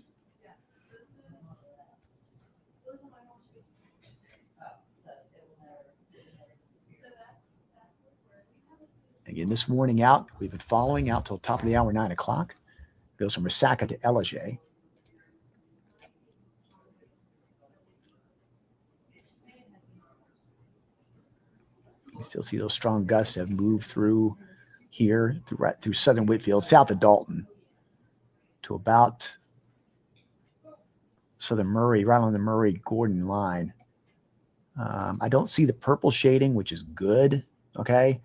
Again, this morning out, we've been following out till top of the hour, 9 o'clock. Goes from Resaca to Ellijay. You still see those strong gusts have moved through here, through southern Whitfield, south of Dalton, to about southern Murray, right on the Murray-Gordon line. I don't see the purple shading, which is good, okay?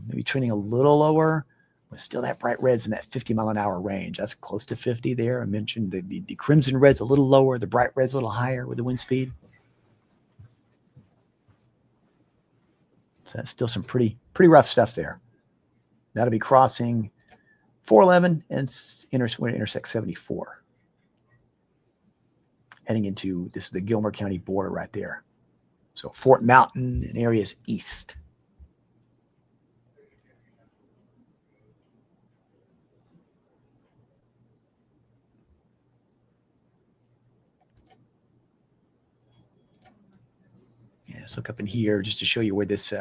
Maybe trending a little lower, but still that bright red's in that 50-mile-an-hour range. That's close to 50 there. I mentioned the crimson red's a little lower, the bright red's a little higher with the wind speed. So that's still some pretty rough stuff there. That'll be crossing 411 and intersect 74. Heading into, this is the Gilmer County border right there. So Fort Mountain and areas east. Yeah, let's look up in here just to show you where this,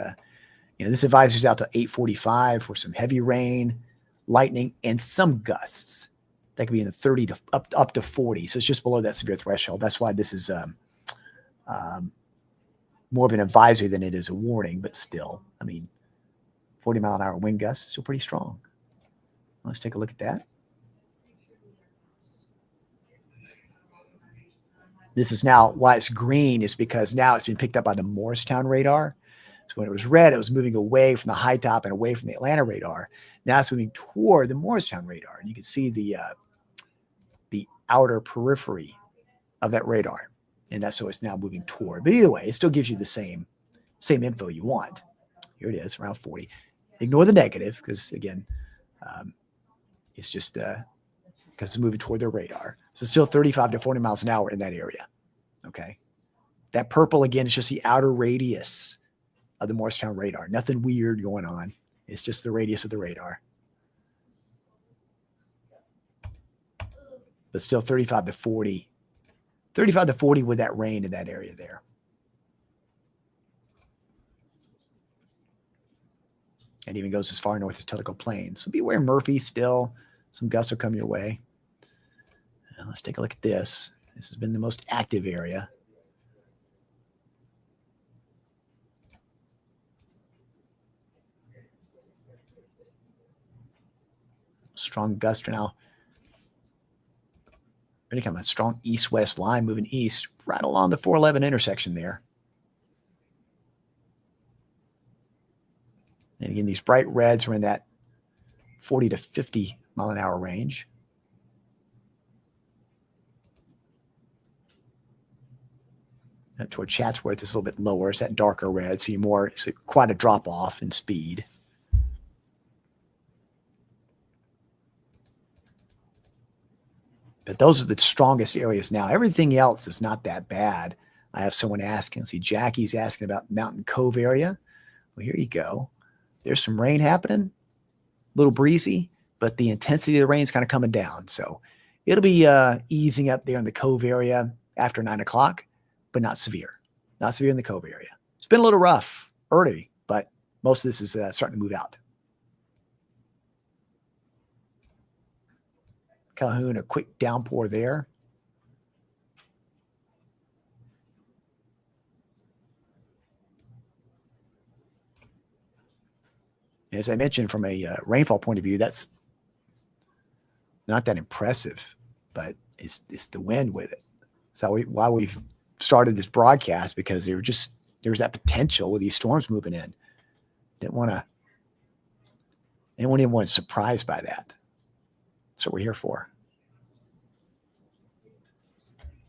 this advisory's out to 8:45 for some heavy rain, lightning, and some gusts. That could be in the 30 to up to 40. So it's just below that severe threshold. That's why this is more of an advisory than it is a warning, but still, 40-mile-an-hour wind gusts, still pretty strong. Let's take a look at that. This is now, why it's green is because now it's been picked up by the Morristown radar. So when it was red, it was moving away from the high top and away from the Atlanta radar. Now it's moving toward the Morristown radar. And you can see the outer periphery of that radar. And that's so it's now moving toward. But either way, it still gives you the same info you want. Here it is, around 40. Ignore the negative because, again, it's just because it's moving toward their radar. So still 35 to 40 miles an hour in that area. Okay. That purple, again, is just the outer radius of the Morristown radar. Nothing weird going on. It's just the radius of the radar. But still 35 to 40. 35 to 40 with that rain in that area there. And even goes as far north as Tellico Plains. So beware Murphy still. Some gusts will come your way. Now let's take a look at this. This has been the most active area. Strong gust now. Really kind of a strong east-west line moving east right along the 411 intersection there. And again, these bright reds are in that 40 to 50 mile an hour range. Up toward Chatsworth is a little bit lower. It's that darker red, so it's quite a drop off in speed. But those are the strongest areas now. Everything else is not that bad. I have someone asking. See, Jackie's asking about Mountain Cove area. Well, here you go. There's some rain happening. A little breezy, but the intensity of the rain is kind of coming down. So it'll be easing up there in the Cove area after 9 o'clock, but not severe. Not severe in the Cove area. It's been a little rough early, but most of this is starting to move out. Calhoun, a quick downpour there. As I mentioned, from a rainfall point of view, that's not that impressive, but it's the wind with it. So why we've started this broadcast, because there's that potential with these storms moving in. Didn't want anyone surprised by that. That's what we're here for.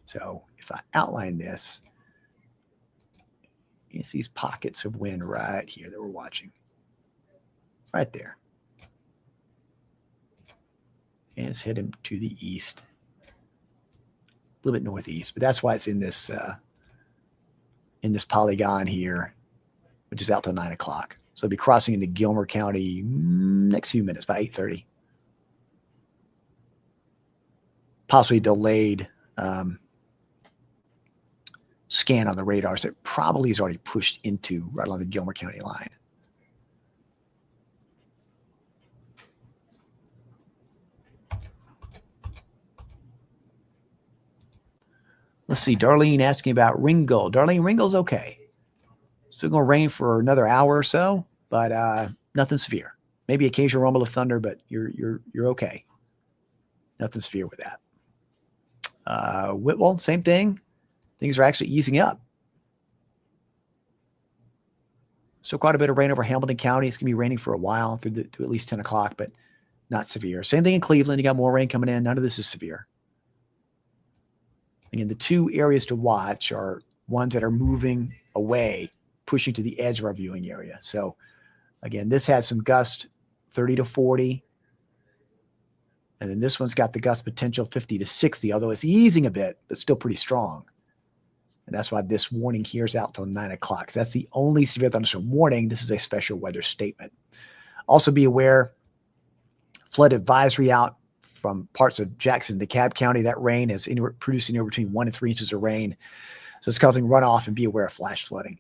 So if I outline this, you see these pockets of wind right here that we're watching. Right there. And it's heading to the east. A little bit northeast, but that's why it's in this polygon here, which is out till 9 o'clock. So it'll be crossing into Gilmer County next few minutes, by 8:30. Possibly delayed scan on the radar, so it probably is already pushed into right along the Gilmer County line. Let's see, Darlene asking about Ringgold. Darlene, Ringgold's okay. Still going to rain for another hour or so, but nothing severe. Maybe occasional rumble of thunder, but you're okay. Nothing severe with that. Whitwell, same thing. Things are actually easing up. So quite a bit of rain over Hamilton County. It's going to be raining for a while through at least 10 o'clock, but not severe. Same thing in Cleveland. You got more rain coming in. None of this is severe. Again, the two areas to watch are ones that are moving away, pushing to the edge of our viewing area. So again, this has some gust 30 to 40. And then this one's got the gust potential 50 to 60, although it's easing a bit, but still pretty strong. And that's why this warning here is out till 9 o'clock. So that's the only severe thunderstorm warning. This is a special weather statement. Also be aware, flood advisory out from parts of Jackson to DeKalb County. That rain is producing anywhere between 1 and 3 inches of rain. So it's causing runoff, and be aware of flash flooding.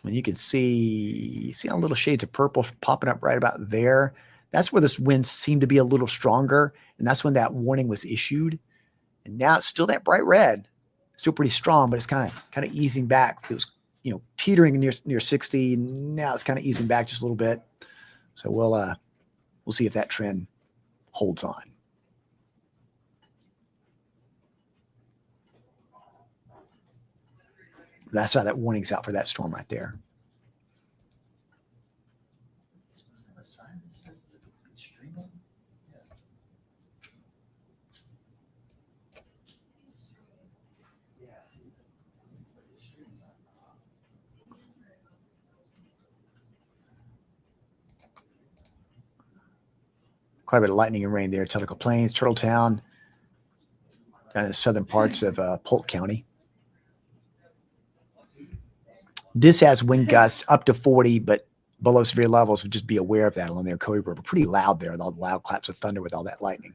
And you can see how little shades of purple popping up right about there. That's where this wind seemed to be a little stronger, and that's when that warning was issued. And now it's still that bright red, still pretty strong, but it's kind of easing back. It was teetering near 60. Now it's kind of easing back just a little bit. So we'll see if that trend holds on. That's how that warning's out for that storm right there. Quite a bit of lightning and rain there. Tellico Plains, Turtletown, down in the southern parts of Polk County. This has wind gusts up to 40, but below severe levels. Would just be aware of that along the Ocoee River. Pretty loud there, with all the loud claps of thunder with all that lightning.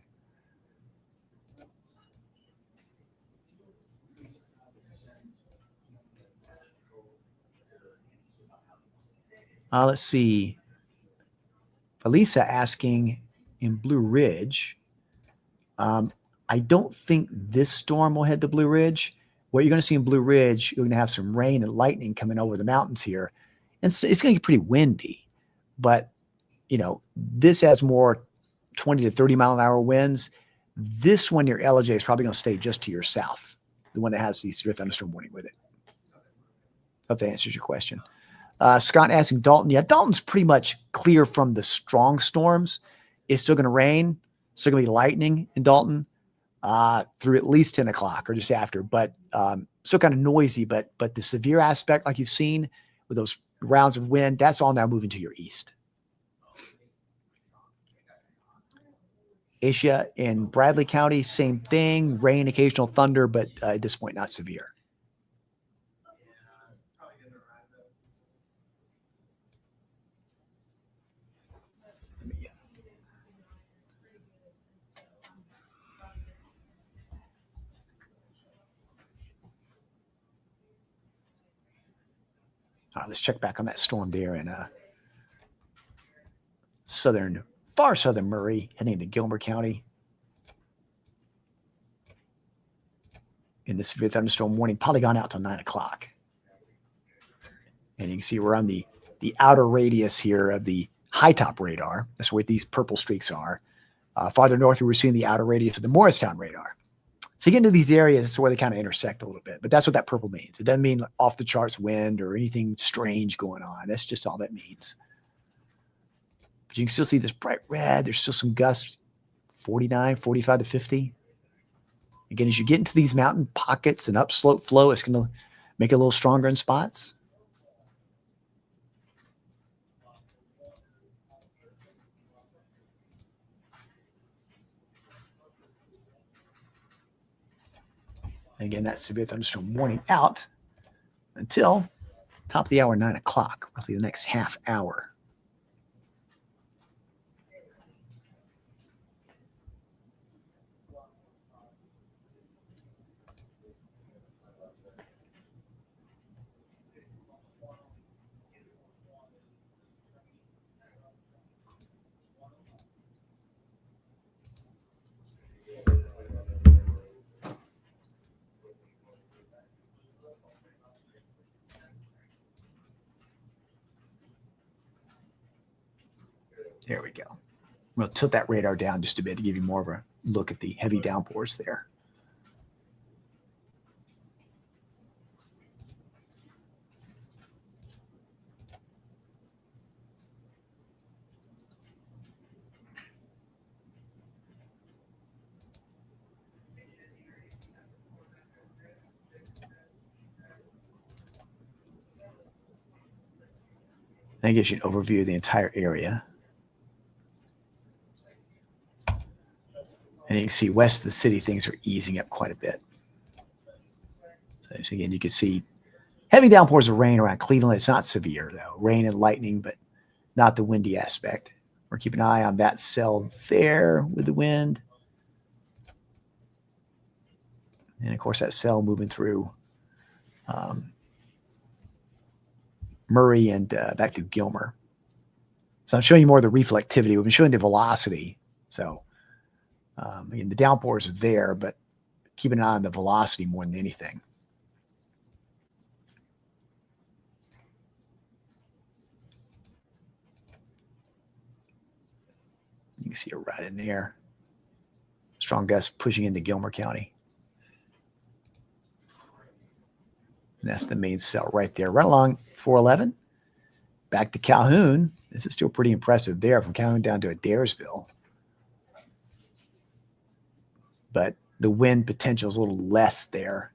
Let's see. Elisa asking in Blue Ridge. I don't think this storm will head to Blue Ridge. What you're going to see in Blue Ridge, you're going to have some rain and lightning coming over the mountains here. And it's going to get pretty windy. But, this has more 20 to 30 mile an hour winds. This one near LJ is probably going to stay just to your south, the one that has the severe thunderstorm warning with it. Hope that answers your question. Scott asking Dalton. Yeah, Dalton's pretty much clear from the strong storms. It's still going to rain. Still going to be lightning in Dalton through at least 10 o'clock or just after. But still kind of noisy. But the severe aspect, like you've seen with those rounds of wind, that's all now moving to your east. Asia in Bradley County, same thing. Rain, occasional thunder, but at this point, not severe. All right, let's check back on that storm there in far southern Murray, heading to Gilmer County. In this severe thunderstorm warning, polygon out till 9 o'clock. And you can see we're on the outer radius here of the high top radar. That's where these purple streaks are. Farther north, we're seeing the outer radius of the Morristown radar. So you get into these areas, that's where they kind of intersect a little bit. But that's what that purple means. It doesn't mean off the charts wind or anything strange going on. That's just all that means. But you can still see this bright red. There's still some gusts, 49, 45 to 50. Again, as you get into these mountain pockets and upslope flow, it's going to make it a little stronger in spots. And again, that severe thunderstorm warning out until top of the hour, 9 o'clock, roughly the next half hour. There we go. We'll tilt that radar down just a bit to give you more of a look at the heavy downpours there. That gives you an overview of the entire area. And you can see west of the city, things are easing up quite a bit. So again, you can see heavy downpours of rain around Cleveland. It's not severe, though. Rain and lightning, but not the windy aspect. We're keeping an eye on that cell there with the wind. And, of course, that cell moving through Murray and back through Gilmer. So I'm showing you more of the reflectivity. We've been showing the velocity. So again, the downpours are there, but keeping an eye on the velocity more than anything. You can see it right in there. Strong gusts pushing into Gilmer County. And that's the main cell right there, right along 411. Back to Calhoun. This is still pretty impressive there from Calhoun down to Adairsville. But the wind potential is a little less there.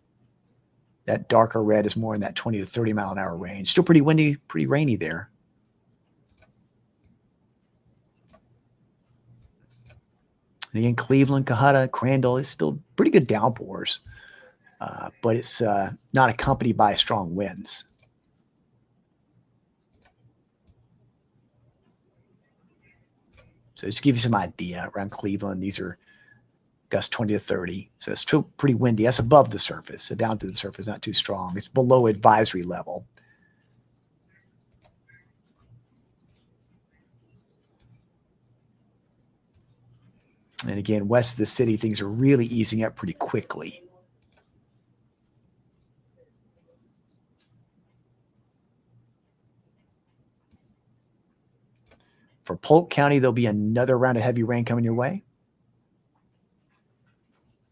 That darker red is more in that 20 to 30 mile an hour range. Still pretty windy, pretty rainy there. And again, Cleveland, Cohutta, Crandall is still pretty good downpours, but it's not accompanied by strong winds. So just to give you some idea, around Cleveland, these are gusts 20 to 30. So it's still pretty windy. That's above the surface. So down to the surface, not too strong. It's below advisory level. And again, west of the city, things are really easing up pretty quickly. For Polk County, there'll be another round of heavy rain coming your way.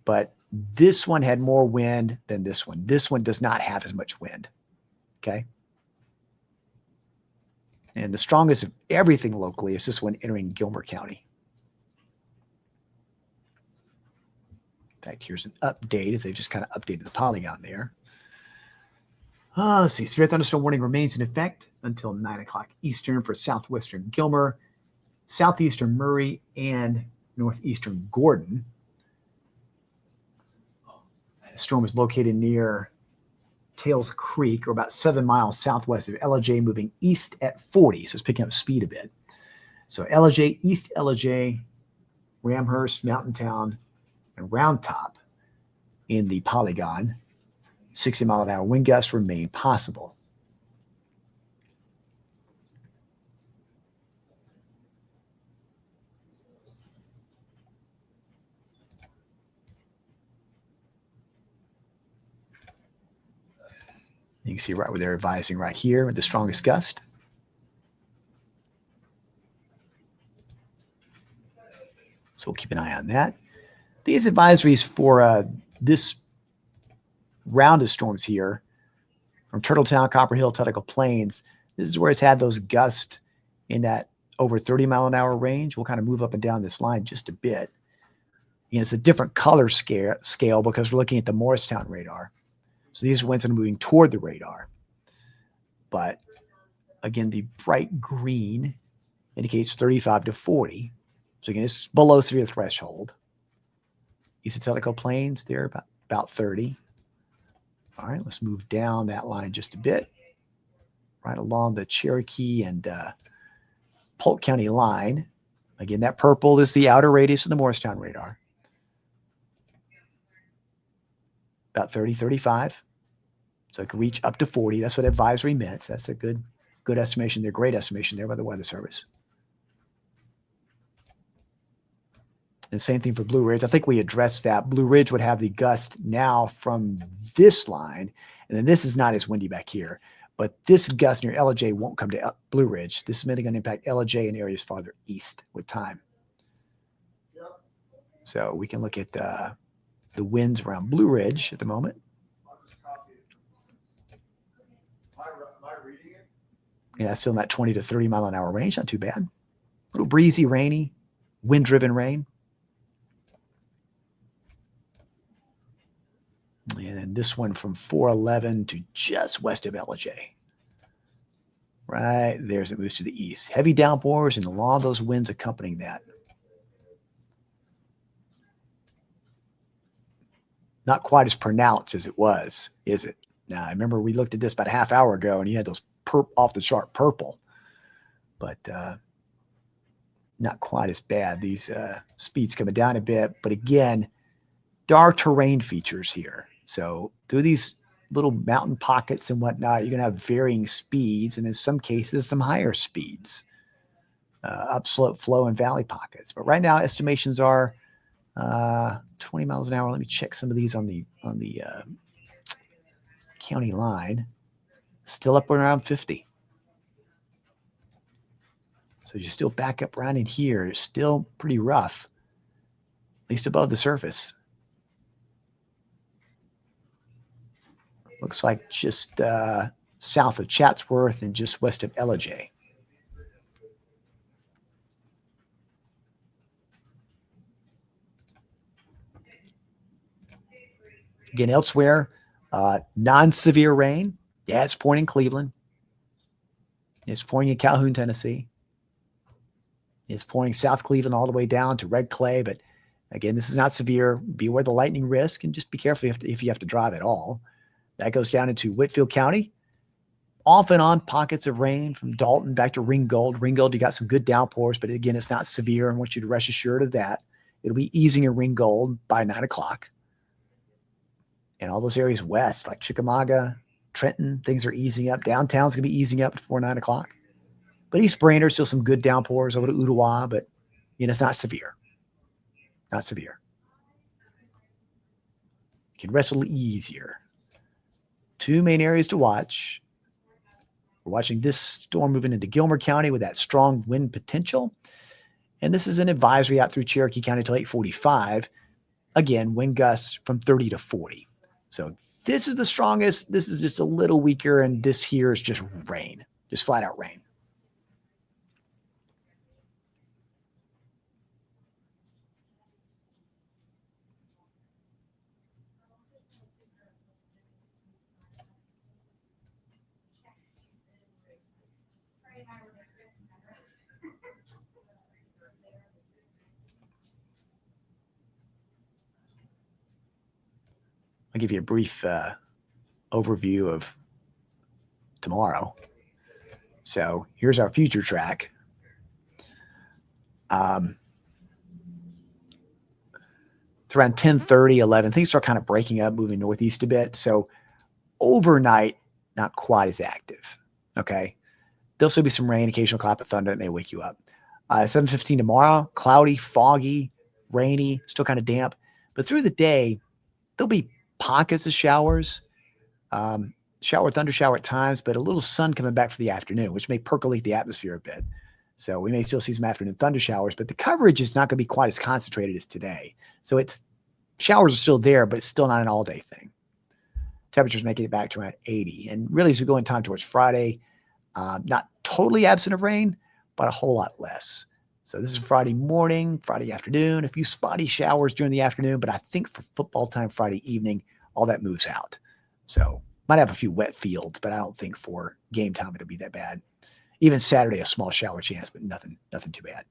But this one had more wind than this one. This one does not have as much wind. Okay. And the strongest of everything locally is this one entering Gilmer County. In fact, here's an update as they've just kind of updated the polygon there. Let's see. Severe thunderstorm warning remains in effect until 9 o'clock Eastern for southwestern Gilmer, southeastern Murray, and northeastern Gordon. The storm is located near Tails Creek, or about 7 miles southwest of Ellijay, moving east at 40. So it's picking up speed a bit. So Ellijay, East Ellijay, Ramhurst, Mountain Town, and Round Top in the polygon. 60 mile an hour wind gusts remain possible. You can see right where they're advising right here with the strongest gust. So we'll keep an eye on that. These advisories for this round of storms here from Turtletown, Copper Hill, Tutticle Plains, this is where it's had those gusts in that over 30-mile-an-hour range. We'll kind of move up and down this line just a bit. And it's a different color scale because we're looking at the Morristown radar. So these winds are moving toward the radar. But again, the bright green indicates 35 to 40. So again, it's below severe threshold. East of Tutticle Plains, they're about 30. All right, let's move down that line just a bit. Right along the Cherokee and Polk County line. Again, that purple is the outer radius of the Morristown radar. About 30, 35. So it can reach up to 40. That's what advisory meant. That's a good estimation there, great estimation there by the Weather Service. And same thing for Blue Ridge. I think we addressed that. Blue Ridge would have the gust now from this line. And then this is not as windy back here. But this gust near LJ won't come to Blue Ridge. This is mainly going to impact LJ and areas farther east with time. Yep. So we can look at the winds around Blue Ridge at the moment. Yeah, still in that 20 to 30-mile-an-hour range. Not too bad. A little breezy, rainy, wind-driven rain. And then this one from 411 to just west of LJ. Right there as it moves to the east. Heavy downpours and a lot of those winds accompanying that. Not quite as pronounced as it was, is it? Now, I remember we looked at this about a half hour ago, and you had those off-the-chart purple. But not quite as bad. These speeds coming down a bit. But again, there are terrain features here. So through these little mountain pockets and whatnot, you're going to have varying speeds, and in some cases, some higher speeds. Upslope flow and valley pockets. But right now, estimations are 20 miles an hour. Let me check some of these on the county line. Still up around 50. So you still back up around in here. It's still pretty rough, at least above the surface. Looks like just south of Chatsworth and just west of LJ. Again, elsewhere, non-severe rain. Yeah, it's pouring in Cleveland. It's pouring in Calhoun, Tennessee. It's pouring South Cleveland all the way down to Red Clay. But again, this is not severe. Beware the lightning risk and just be careful if you have to drive at all. That goes down into Whitfield County. Off and on pockets of rain from Dalton back to Ringgold. Ringgold, you got some good downpours, but again, it's not severe. I want you to rest assured of that. It'll be easing in Ringgold by 9 o'clock. And all those areas west, like Chickamauga, Trenton, things are easing up. Downtown's going to be easing up before 9 o'clock. But East Brainerd, still some good downpours over to Ottawa, but it's not severe. Not severe. You can rest a little easier. Two main areas to watch. We're watching this storm moving into Gilmer County with that strong wind potential. And this is an advisory out through Cherokee County till 8:45. Again, wind gusts from 30 to 40. So this is the strongest. This is just a little weaker. And this here is just rain, just flat out rain. I'll give you a brief overview of tomorrow. So here's our future track. It's around 10:30, 11. Things start kind of breaking up, moving northeast a bit. So overnight, not quite as active. Okay. There'll still be some rain, occasional clap of thunder that may wake you up. 7:15 tomorrow, cloudy, foggy, rainy, still kind of damp. But through the day, there'll be pockets of showers. shower, thunder shower at times, but a little sun coming back for the afternoon, which may percolate the atmosphere a bit. So we may still see some afternoon thunder showers, but the coverage is not going to be quite as concentrated as today. So showers are still there, but it's still not an all-day thing. Temperatures making it back to around 80. And really, as we go in time towards Friday, not totally absent of rain, but a whole lot less. So this is Friday morning, Friday afternoon, a few spotty showers during the afternoon, but I think for football time Friday evening, all that moves out. So might have a few wet fields, but I don't think for game time it'll be that bad. Even Saturday, a small shower chance, but nothing too bad.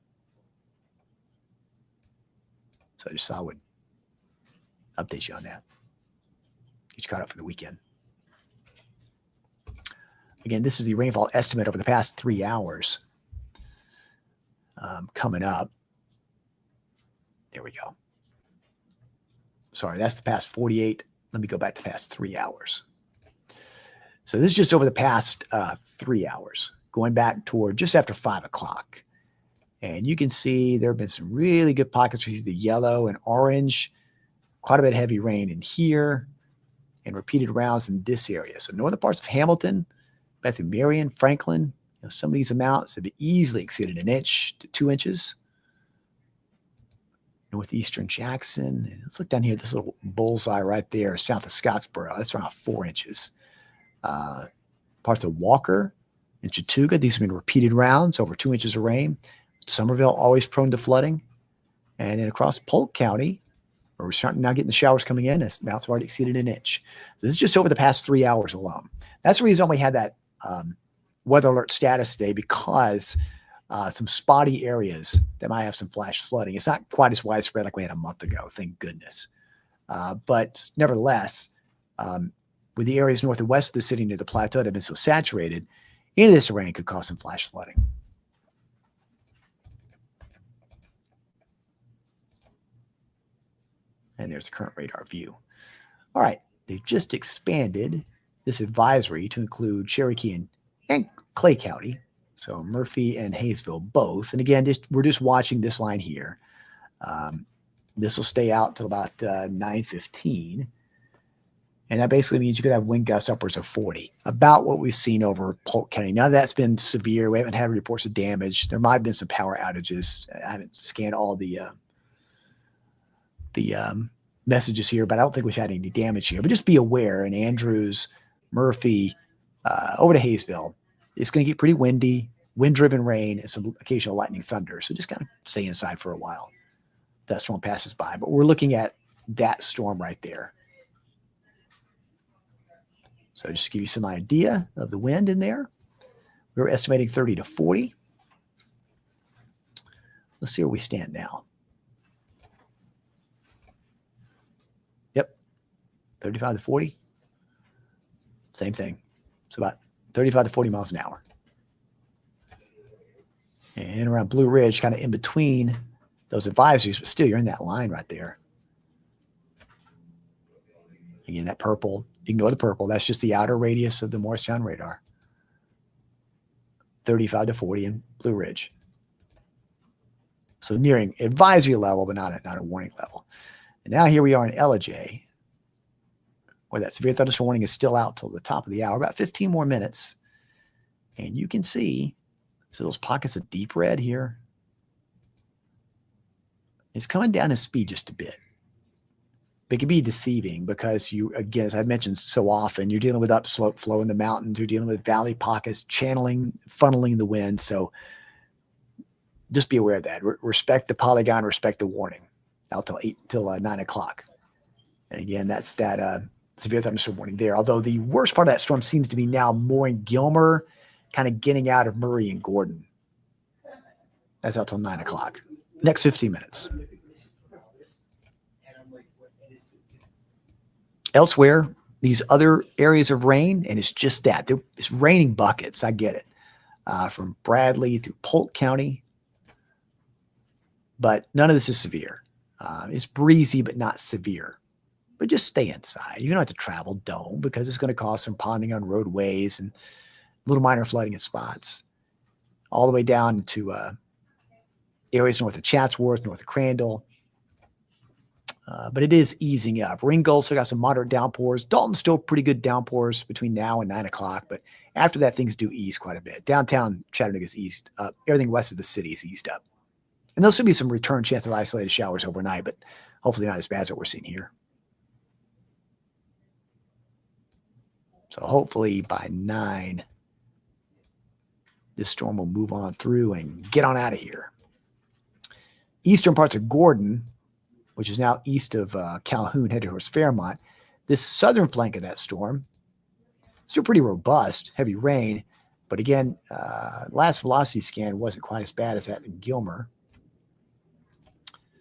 So I just thought I would update you on that. Get you caught up for the weekend. Again, this is the rainfall estimate over the past 3 hours. Coming up. There we go. Sorry, that's the past 48. Let me go back to the past 3 hours. So this is just over the past 3 hours, going back toward just after 5 o'clock. And you can see there have been some really good pockets. We see the yellow and orange, quite a bit of heavy rain in here, and repeated rounds in this area. So northern parts of Hamilton, Bethlehem, Marion, Franklin, some of these amounts have easily exceeded 1 inch to 2 inches. Northeastern Jackson. And let's look down here, this little bullseye right there, south of Scottsboro. That's around 4 inches. Parts of Walker and Chattooga, these have been repeated rounds, over 2 inches of rain. Somerville, always prone to flooding. And then across Polk County, where we're starting now getting the showers coming in, this amounts have already exceeded 1 inch. So this is just over the past 3 hours alone. That's the reason we had that weather alert status today, because some spotty areas that might have some flash flooding. It's not quite as widespread like we had a month ago, thank goodness. But nevertheless, with the areas north and west of the city near the plateau that have been so saturated, any of this rain could cause some flash flooding. And there's the current radar view. All right, they've just expanded this advisory to include Cherokee and Clay County, so Murphy and Hayesville both. And again, we're just watching this line here. This will stay out till about 9:15. And that basically means you could have wind gusts upwards of 40, about what we've seen over Polk County. Now, that's been severe. We haven't had reports of damage. There might have been some power outages. I haven't scanned all the messages here, but I don't think we've had any damage here. But just be aware in Andrews, Murphy, over to Hayesville, it's going to get pretty windy, wind-driven rain, and some occasional lightning thunder. So just kind of stay inside for a while. That storm passes by. But we're looking at that storm right there. So just to give you some idea of the wind in there, we're estimating 30 to 40. Let's see where we stand now. Yep, 35 to 40. Same thing. It's about 35 to 40 miles an hour. And around Blue Ridge, kind of in between those advisories, but still you're in that line right there. Again, that purple, ignore the purple. That's just the outer radius of the Morristown radar. 35 to 40 in Blue Ridge. So nearing advisory level, but not a warning level. And now here we are in Ellijay, where that severe thunderstorm warning is still out till the top of the hour, about 15 more minutes. And you can see, so those pockets of deep red here, it's coming down in speed just a bit. But it can be deceiving because you, again, as I've mentioned so often, you're dealing with upslope flow in the mountains, you're dealing with valley pockets, channeling, funneling the wind. So just be aware of that. Respect the polygon, respect the warning out till 9 o'clock. And again, that's that severe thunderstorm warning there. Although the worst part of that storm seems to be now more in Gilmer, kind of getting out of Murray and Gordon. That's out till 9 o'clock. Next 15 minutes. Elsewhere, these other areas of rain, and it's just that. It's raining buckets. I get it. From Bradley through Polk County. But none of this is severe. It's breezy, but not severe. But just stay inside. You don't have to travel, don't, because it's going to cause some ponding on roadways and little minor flooding in spots. All the way down to areas north of Chatsworth, north of Crandall, But it is easing up. Ringgold still got some moderate downpours. Dalton's still pretty good downpours between now and 9 o'clock. But after that, things do ease quite a bit. Downtown Chattanooga's eased up. Everything west of the city is eased up. And there'll still be some return chance of isolated showers overnight, but hopefully not as bad as what we're seeing here. So hopefully by 9, this storm will move on through and get on out of here. Eastern parts of Gordon, which is now east of Calhoun, headed towards Fairmont. This southern flank of that storm, still pretty robust, heavy rain. But again, last velocity scan wasn't quite as bad as that in Gilmer.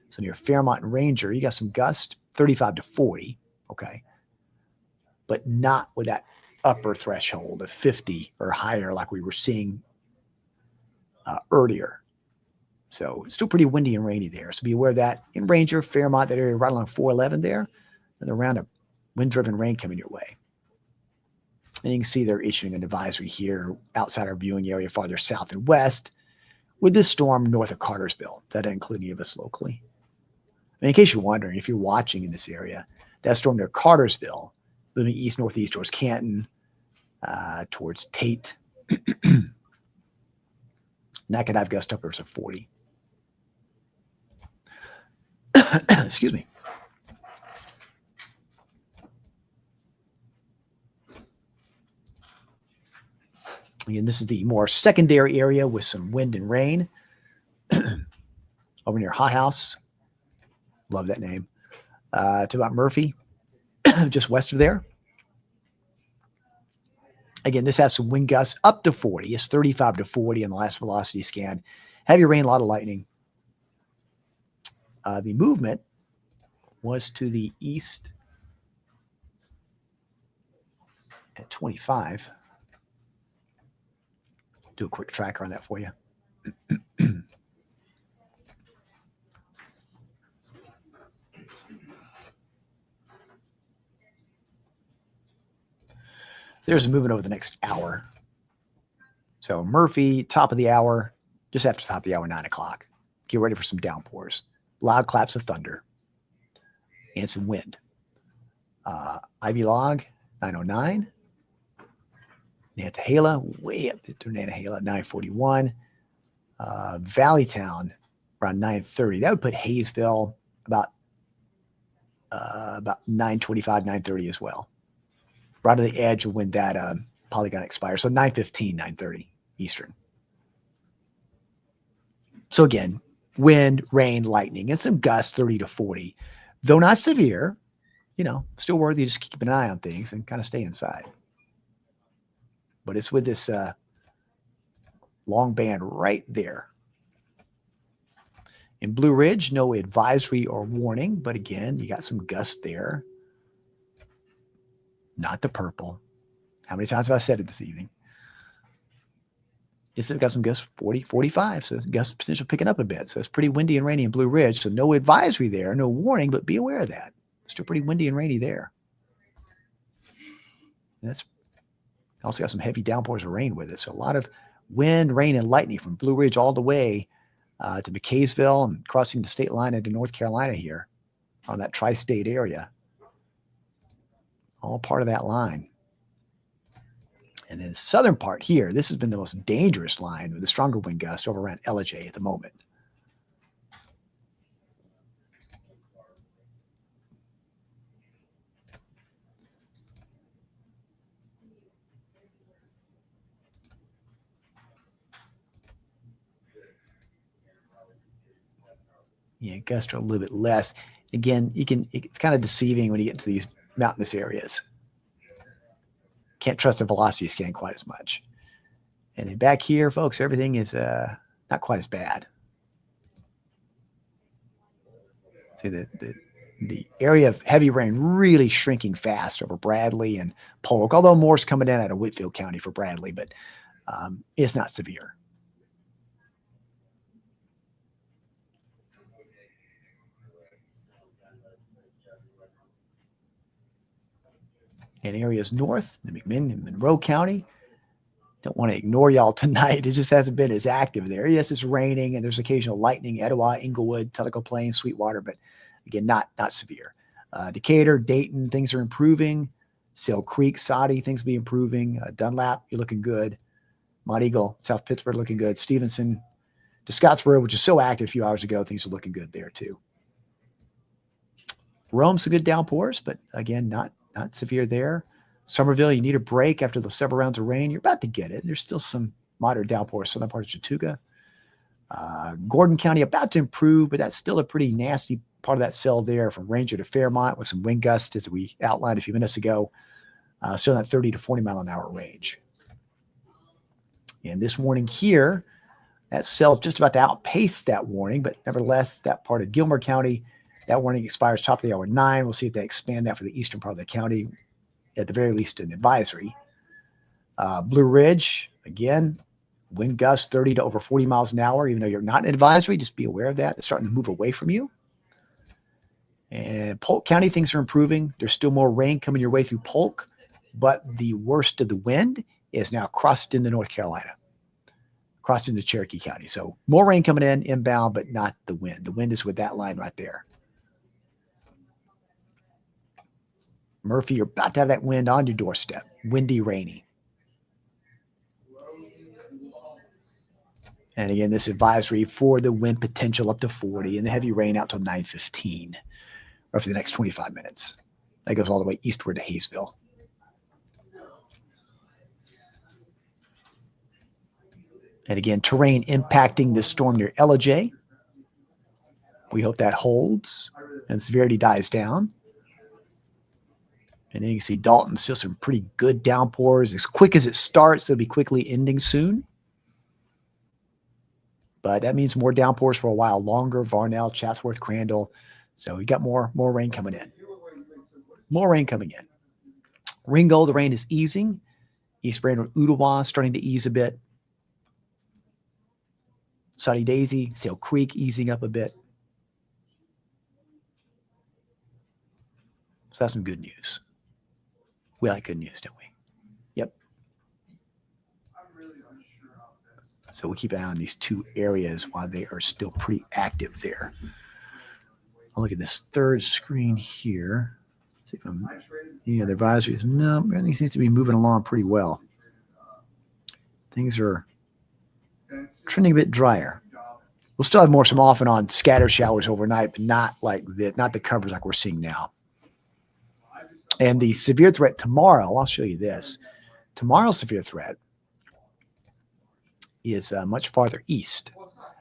So near Fairmont and Ranger, you got some gust, 35 to 40, okay. But not with that upper threshold of 50 or higher like we were seeing earlier. So still pretty windy and rainy there. So be aware of that. In Ranger, Fairmont, that area right along 411 there, and around a wind-driven rain coming your way. And you can see they're issuing an advisory here outside our viewing area farther south and west with this storm north of Cartersville. That doesn't include any of us locally. And in case you're wondering, if you're watching in this area, that storm near Cartersville, moving east-northeast towards Canton, towards Tate. And that could have gust upwards of 40. Excuse me. Again, this is the more secondary area with some wind and rain. Over near Hot House. Love that name. To about Murphy, just west of there. Again, this has some wind gusts up to 40. It's 35 to 40 on the last velocity scan. Heavy rain, a lot of lightning. The movement was to the east at 25. Do a quick tracker on that for you. There's a movement over the next hour. So Murphy, top of the hour, just after the top of the hour, 9 o'clock. Get ready for some downpours. Loud claps of thunder and some wind. Ivy Log, 909. Nantahala, way up to Nantahala at 941. Valleytown, around 930. That would put Hayesville about 925, 930 as well. Right on the edge of when that polygon expires. So 9:15, 9:30 Eastern. So again, wind, rain, lightning, and some gusts 30 to 40. Though not severe, still worthy to just keep an eye on things and kind of stay inside. But it's with this long band right there. In Blue Ridge, no advisory or warning, but again, you got some gusts there. Not the purple. How many times have I said it this evening? It's got some gusts 40, 45. So gust potential picking up a bit. So it's pretty windy and rainy in Blue Ridge. So no advisory there, no warning, but be aware of that. It's still pretty windy and rainy there. And that's also got some heavy downpours of rain with it. So a lot of wind, rain, and lightning from Blue Ridge all the way to McKaysville and crossing the state line into North Carolina here on that tri-state area. All part of that line. And then the southern part here, this has been the most dangerous line with the stronger wind gust over around Ellijay at the moment. Yeah, gusts are a little bit less. Again, it's kind of deceiving when you get to these mountainous areas. Can't trust the velocity scan quite as much. And then back here, folks, everything is not quite as bad. See, the area of heavy rain really shrinking fast over Bradley and Polk, although more's coming in out of Whitfield County for Bradley, but it's not severe. And areas north, the McMinn and Monroe County. Don't want to ignore y'all tonight. It just hasn't been as active there. Yes, it's raining and there's occasional lightning, Etowah, Inglewood, Tellico Plain, Sweetwater, but Again, not severe. Decatur, Dayton, things are improving. Sale Creek, Saudi, things will be improving. Dunlap, you're looking good. Mont Eagle, South Pittsburgh, looking good. Stevenson to Scottsboro, which is so active a few hours ago, things are looking good there too. Rome, some good downpours, but again, not severe there. Somerville, you need a break after the several rounds of rain. You're about to get it. There's still some moderate downpours, southern part of Chattooga. Gordon County about to improve, but that's still a pretty nasty part of that cell there from Ranger to Fairmont with some wind gusts, as we outlined a few minutes ago. Still in that 30 to 40 mile an hour range. And this warning here, that cell's just about to outpace that warning, but nevertheless, that part of Gilmer County, that warning expires top of the hour 9. We'll see if they expand that for the eastern part of the county, at the very least an advisory. Blue Ridge, again, wind gusts 30 to over 40 miles an hour. Even though you're not an advisory, just be aware of that. It's starting to move away from you. And Polk County, things are improving. There's still more rain coming your way through Polk, but the worst of the wind is now crossed into North Carolina, crossed into Cherokee County. So more rain coming in inbound, but not the wind. The wind is with that line right there. Murphy, you're about to have that wind on your doorstep. Windy, rainy. And again, this advisory for the wind potential up to 40 and the heavy rain out till 9:15 or for the next 25 minutes. That goes all the way eastward to Hayesville. And again, terrain impacting this storm near Ellijay. We hope that holds and severity dies down. And then you can see Dalton, still some pretty good downpours. As quick as it starts, it'll be quickly ending soon. But that means more downpours for a while longer. Varnell, Chatsworth, Crandall. So we got more rain coming in. More rain coming in. Ringgold, the rain is easing. East Brainerd, Ooltewah starting to ease a bit. Sunny Daisy, Sale Creek easing up a bit. So that's some good news. We like good news, don't we? Yep. So we'll keep an eye on these two areas while they are still pretty active there. I'll look at this third screen here. See if I'm, the advisories. No, everything seems to be moving along pretty well. Things are trending a bit drier. We'll still have some off and on scattered showers overnight, but not the covers like we're seeing now. And the severe threat tomorrow, I'll show you this. Tomorrow's severe threat is much farther east.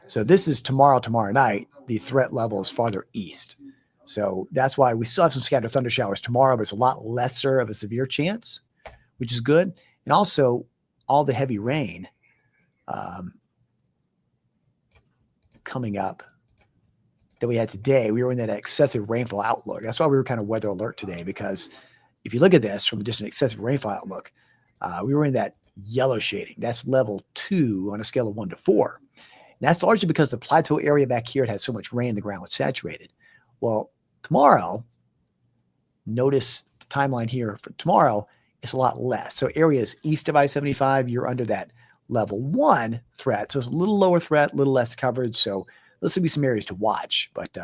So this is tomorrow night. The threat level is farther east. So that's why we still have some scattered thunder showers tomorrow, but it's a lot lesser of a severe chance, which is good. And also all the heavy rain coming up that we had today, we were in that excessive rainfall outlook. That's why we were kind of weather alert today, because if you look at this from just an excessive rainfall outlook, we were in that yellow shading. That's level 2 on a scale of 1 to 4. And that's largely because the plateau area back here had so much rain, the ground was saturated. Well, tomorrow, notice the timeline here for tomorrow is a lot less. So areas east of I-75, you're under that level 1 threat. So it's a little lower threat, a little less coverage. So there's going to be some areas to watch, but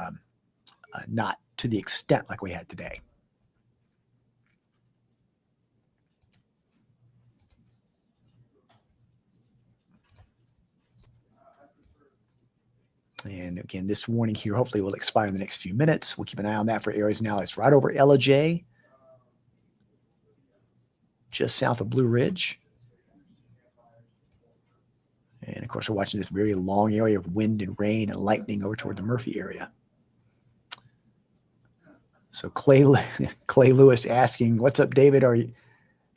not to the extent like we had today. And again, this warning here hopefully will expire in the next few minutes. We'll keep an eye on that for areas now. It's right over Ellijay, just south of Blue Ridge. And of course, we're watching this very long area of wind and rain and lightning over toward the Murphy area. So Clay Lewis asking, "What's up, David?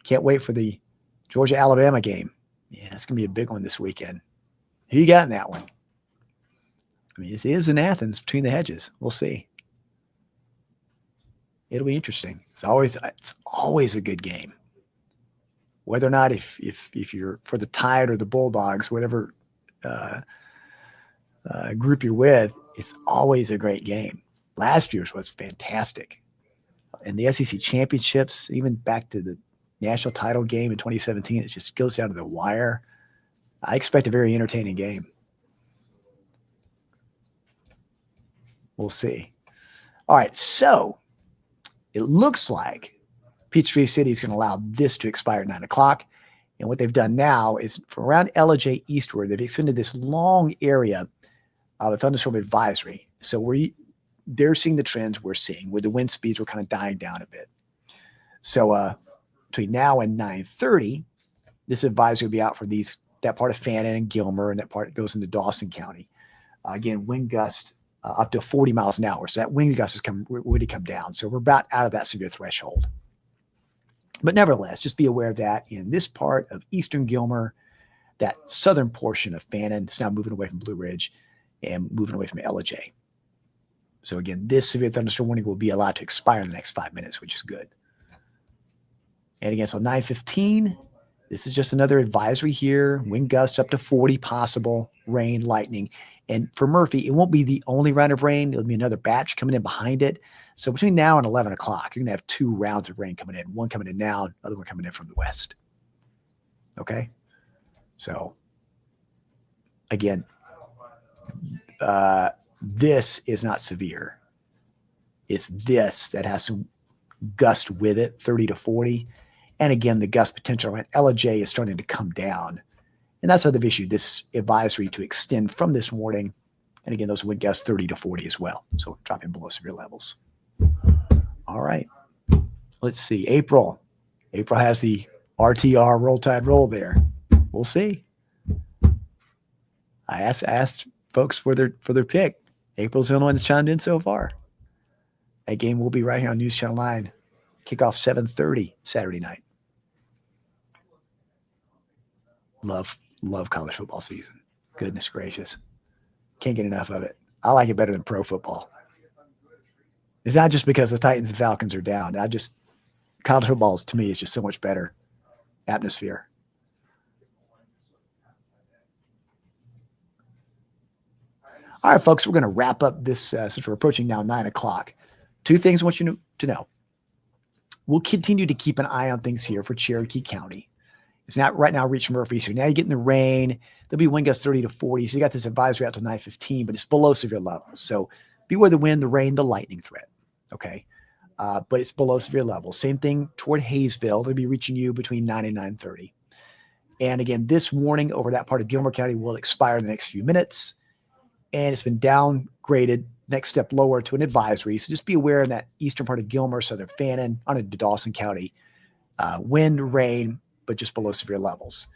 Can't wait for the Georgia-Alabama game?" Yeah, it's going to be a big one this weekend. Who you got in that one? I mean, it is in Athens, between the hedges. We'll see. It'll be interesting. It's always a good game. Whether or not if you're for the Tide or the Bulldogs, whatever group you're with, it's always a great game. Last year's was fantastic. And the SEC championships, even back to the national title game in 2017, it just goes down to the wire. I expect a very entertaining game. We'll see. All right, so it looks like Peachtree City is going to allow this to expire at 9 o'clock. And what they've done now is from around Ellijay eastward, they've extended this long area of a thunderstorm advisory. So they're seeing the trends we're seeing, where the wind speeds were kind of dying down a bit. So between now and 9:30, this advisory will be out for that part of Fannin and Gilmer, and that part goes into Dawson County. Again, wind gust up to 40 miles an hour. So that wind gust has really come down. So we're about out of that severe threshold. But nevertheless, just be aware of that in this part of eastern Gilmer, that southern portion of Fannin. It's now moving away from Blue Ridge and moving away from Ellijay. So again, this severe thunderstorm warning will be allowed to expire in the next 5 minutes, which is good. And again, so 9:15, this is just another advisory here. Wind gusts up to 40 possible, rain, lightning. And for Murphy, it won't be the only round of rain. It'll be another batch coming in behind it. So between now and 11 o'clock, you're going to have 2 rounds of rain coming in. One coming in now, another one coming in from the west. Okay? So, again, this is not severe. It's this that has some gust with it, 30 to 40. And again, the gust potential around Ellijay is starting to come down. And that's why they've issued this advisory to extend from this warning. And again, those wind gusts 30 to 40 as well. So dropping below severe levels. All right. Let's see. April. April has the RTR roll tide roll there. We'll see. I asked folks for their pick. April's the only one that's chimed in so far. That game will be right here on News Channel 9. Kickoff 7:30 Saturday night. Love college football season. Goodness gracious. Can't get enough of it. I like it better than pro football. It's not just because the Titans and Falcons are down. College football to me is just so much better atmosphere. All right, folks, we're going to wrap up this since we're approaching now 9 o'clock. 2 things I want you to know. We'll continue to keep an eye on things here for Cherokee County. It's not right now reaching Murphy, so now you're getting the rain. There'll be wind gusts 30 to 40. So you got this advisory out to 9:15, but it's below severe levels. So beware the wind, the rain, the lightning threat. Okay. But it's below severe levels. Same thing toward Hayesville. They'll be reaching you between 9 and 9:30. And again, this warning over that part of Gilmer County will expire in the next few minutes. And it's been downgraded, next step lower, to an advisory. So just be aware in that eastern part of Gilmer, southern Fannin, on into Dawson County. Wind, rain, but just below severe levels.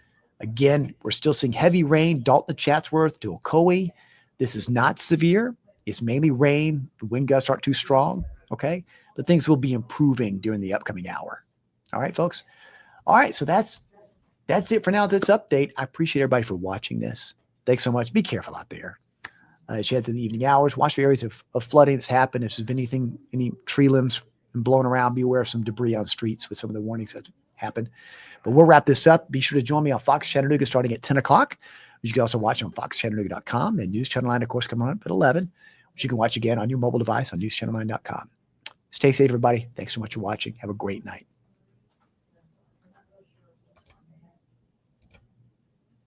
Again, we're still seeing heavy rain, Dalton to Chatsworth to Ocoee. This is not severe. It's mainly rain. The wind gusts aren't too strong, okay? But things will be improving during the upcoming hour. All right, folks? All right, so that's it for now, this update. I appreciate everybody for watching this. Thanks so much. Be careful out there. As you head to the evening hours, watch for areas of flooding that's happened. If there's been any tree limbs blown around, be aware of some debris on streets with some of the warnings that happened. But we'll wrap this up. Be sure to join me on Fox Chattanooga starting at 10 o'clock, which you can also watch on foxchattanooga.com, and News Channel 9, of course, coming on up at 11, which you can watch again on your mobile device on newschannel9.com. Stay safe, everybody. Thanks so much for watching. Have a great night.